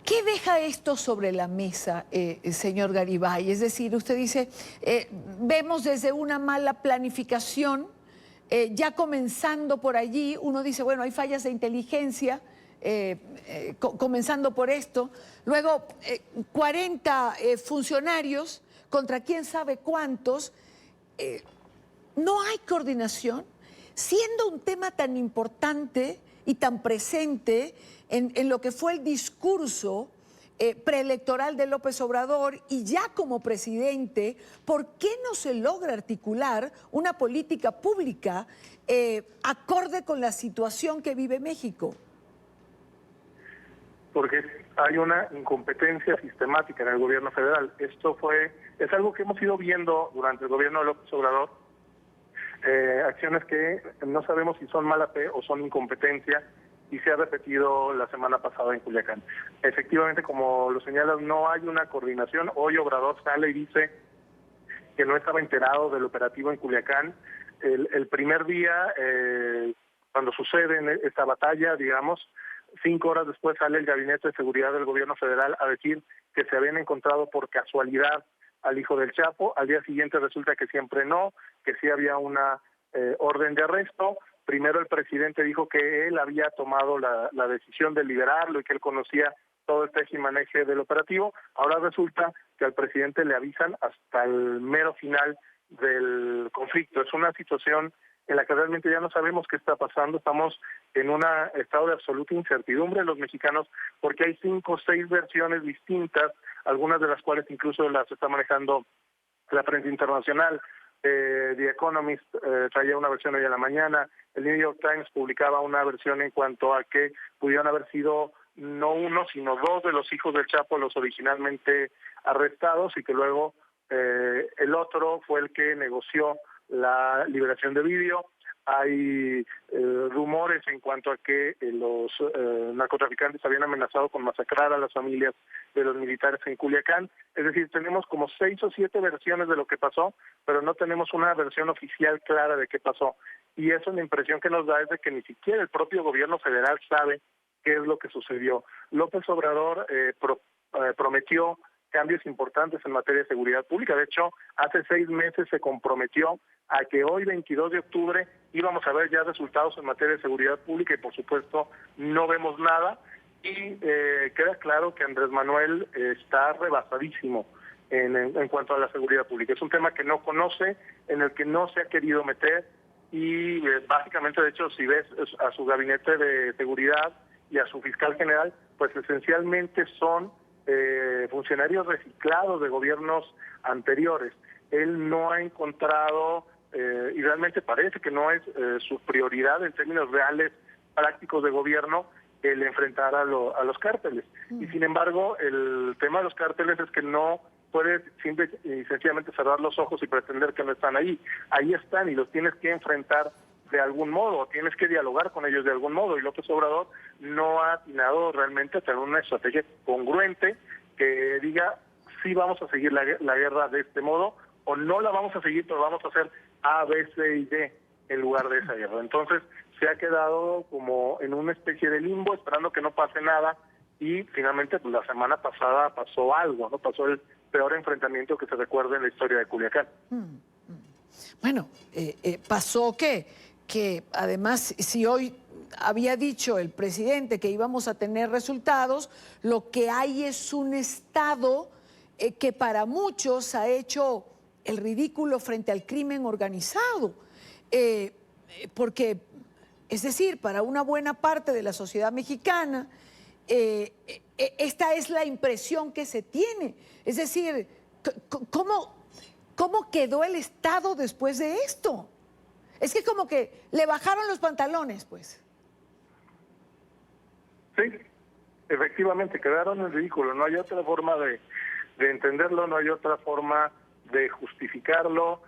¿Qué deja esto sobre la mesa, señor Garibay? Es decir, usted dice, vemos desde una mala planificación, ya comenzando por allí, uno dice, bueno, hay fallas de inteligencia, comenzando por esto, luego 40 funcionarios contra quién sabe cuántos, no hay coordinación, siendo un tema tan importante y tan presente en lo que fue el discurso preelectoral de López Obrador y ya como presidente, ¿por qué no se logra articular una política pública acorde con la situación que vive México? Porque hay una incompetencia sistemática en el gobierno federal. Es algo que hemos ido viendo durante el gobierno de López Obrador, acciones que no sabemos si son mala fe o son incompetencia, y se ha repetido la semana pasada en Culiacán. Efectivamente, como lo señalas, no hay una coordinación. Hoy Obrador sale y dice que no estaba enterado del operativo en Culiacán. El primer día, cuando sucede esta batalla, digamos, 5 horas después sale el Gabinete de Seguridad del Gobierno Federal a decir que se habían encontrado por casualidad al hijo del Chapo. Al día siguiente resulta que siempre no, que sí había una orden de arresto. Primero el presidente dijo que él había tomado la decisión de liberarlo y que él conocía todo el tejimaneje del operativo. Ahora resulta que al presidente le avisan hasta el mero final del conflicto. Es una situación en la que realmente ya no sabemos qué está pasando. Estamos en un estado de absoluta incertidumbre los mexicanos, porque hay 5 o 6 versiones distintas, algunas de las cuales incluso las está manejando la prensa internacional. The Economist traía una versión hoy en la mañana, el New York Times publicaba una versión en cuanto a que pudieron haber sido no 1, sino 2 de los hijos del Chapo los originalmente arrestados, y que luego el otro fue el que negoció la liberación de vídeo. Hay rumores en cuanto a que los narcotraficantes habían amenazado con masacrar a las familias de los militares en Culiacán. Es decir, tenemos como 6 o 7 versiones de lo que pasó, pero no tenemos una versión oficial clara de qué pasó. Y eso, la impresión que nos da es de que ni siquiera el propio gobierno federal sabe qué es lo que sucedió. López Obrador prometió cambios importantes en materia de seguridad pública. De hecho, hace 6 meses se comprometió a que hoy, 22 de octubre, íbamos a ver ya resultados en materia de seguridad pública, y por supuesto no vemos nada. Y queda claro que Andrés Manuel está rebasadísimo en cuanto a la seguridad pública. Es un tema que no conoce, en el que no se ha querido meter, y básicamente, de hecho, si ves a su gabinete de seguridad y a su fiscal general, pues esencialmente son funcionarios reciclados de gobiernos anteriores. Él no ha encontrado, y realmente parece que no es su prioridad en términos reales, prácticos de gobierno, el enfrentar a los cárteles. Y sin embargo, el tema de los cárteles es que no puedes simple y sencillamente cerrar los ojos y pretender que no están ahí. Ahí están y los tienes que enfrentar de algún modo, tienes que dialogar con ellos de algún modo, y López Obrador no ha atinado realmente a tener una estrategia congruente que diga sí vamos a seguir la guerra de este modo, o no la vamos a seguir, pero vamos a hacer A, B, C y D en lugar de esa guerra. Entonces se ha quedado como en una especie de limbo, esperando que no pase nada, y finalmente pues, la semana pasada pasó algo, ¿no? Pasó el peor enfrentamiento que se recuerda en la historia de Culiacán. Bueno, pasó que además, si hoy había dicho el presidente que íbamos a tener resultados, lo que hay es un Estado que para muchos ha hecho el ridículo frente al crimen organizado. Porque, es decir, para una buena parte de la sociedad mexicana, esta es la impresión que se tiene. Es decir, ¿cómo quedó el Estado después de esto? Es que como que le bajaron los pantalones, pues. Sí, efectivamente, quedaron en ridículo. No hay otra forma de entenderlo, no hay otra forma de justificarlo.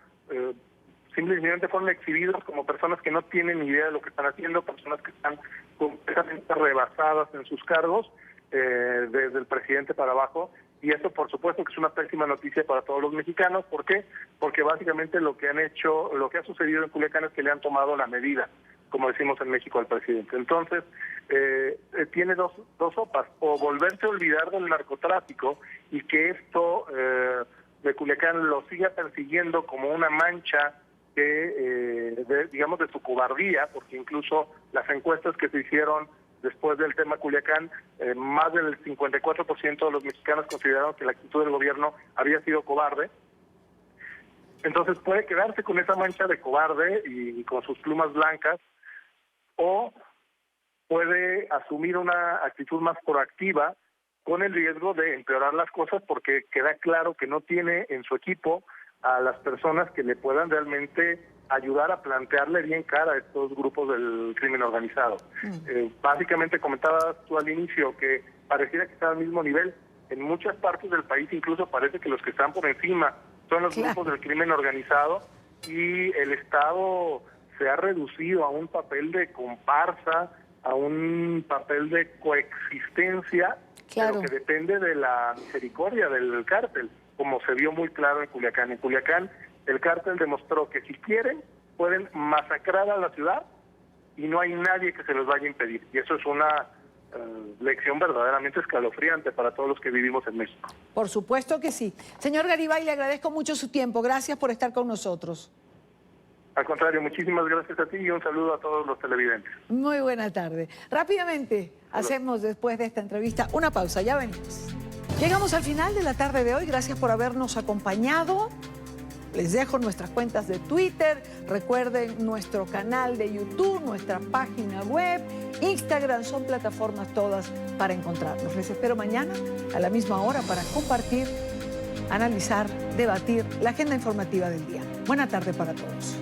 Simplemente fueron exhibidos como personas que no tienen ni idea de lo que están haciendo, personas que están completamente rebasadas en sus cargos, desde el presidente para abajo. Y eso, por supuesto, que es una pésima noticia para todos los mexicanos. ¿Por qué? Porque básicamente lo que ha sucedido en Culiacán es que le han tomado la medida, como decimos en México, al presidente. Entonces, tiene dos sopas: o volverse a olvidar del narcotráfico y que esto de Culiacán lo siga persiguiendo como una mancha digamos, de su cobardía, porque incluso las encuestas que se hicieron después del tema Culiacán, más del 54% de los mexicanos consideraron que la actitud del gobierno había sido cobarde. Entonces puede quedarse con esa mancha de cobarde y con sus plumas blancas, o puede asumir una actitud más proactiva con el riesgo de empeorar las cosas, porque queda claro que no tiene en su equipo a las personas que le puedan realmente ayudar a plantearle bien cara a estos grupos del crimen organizado. Básicamente comentabas tú al inicio que pareciera que está al mismo nivel. En muchas partes del país incluso parece que los que están por encima son los grupos del crimen organizado, y el Estado se ha reducido a un papel de comparsa, a un papel de coexistencia, pero que depende de la misericordia del cártel, como se vio muy claro en Culiacán. En Culiacán el cártel demostró que si quieren pueden masacrar a la ciudad y no hay nadie que se los vaya a impedir. Y eso es una lección verdaderamente escalofriante para todos los que vivimos en México. Por supuesto que sí. Señor Garibay, le agradezco mucho su tiempo. Gracias por estar con nosotros. Al contrario, muchísimas gracias a ti y un saludo a todos los televidentes. Muy buena tarde. Rápidamente hacemos, después de esta entrevista, una pausa. Ya venimos. Llegamos al final de la tarde de hoy. Gracias por habernos acompañado. Les dejo nuestras cuentas de Twitter. Recuerden nuestro canal de YouTube, nuestra página web, Instagram. Son plataformas todas para encontrarnos. Les espero mañana a la misma hora para compartir, analizar, debatir la agenda informativa del día. Buena tarde para todos.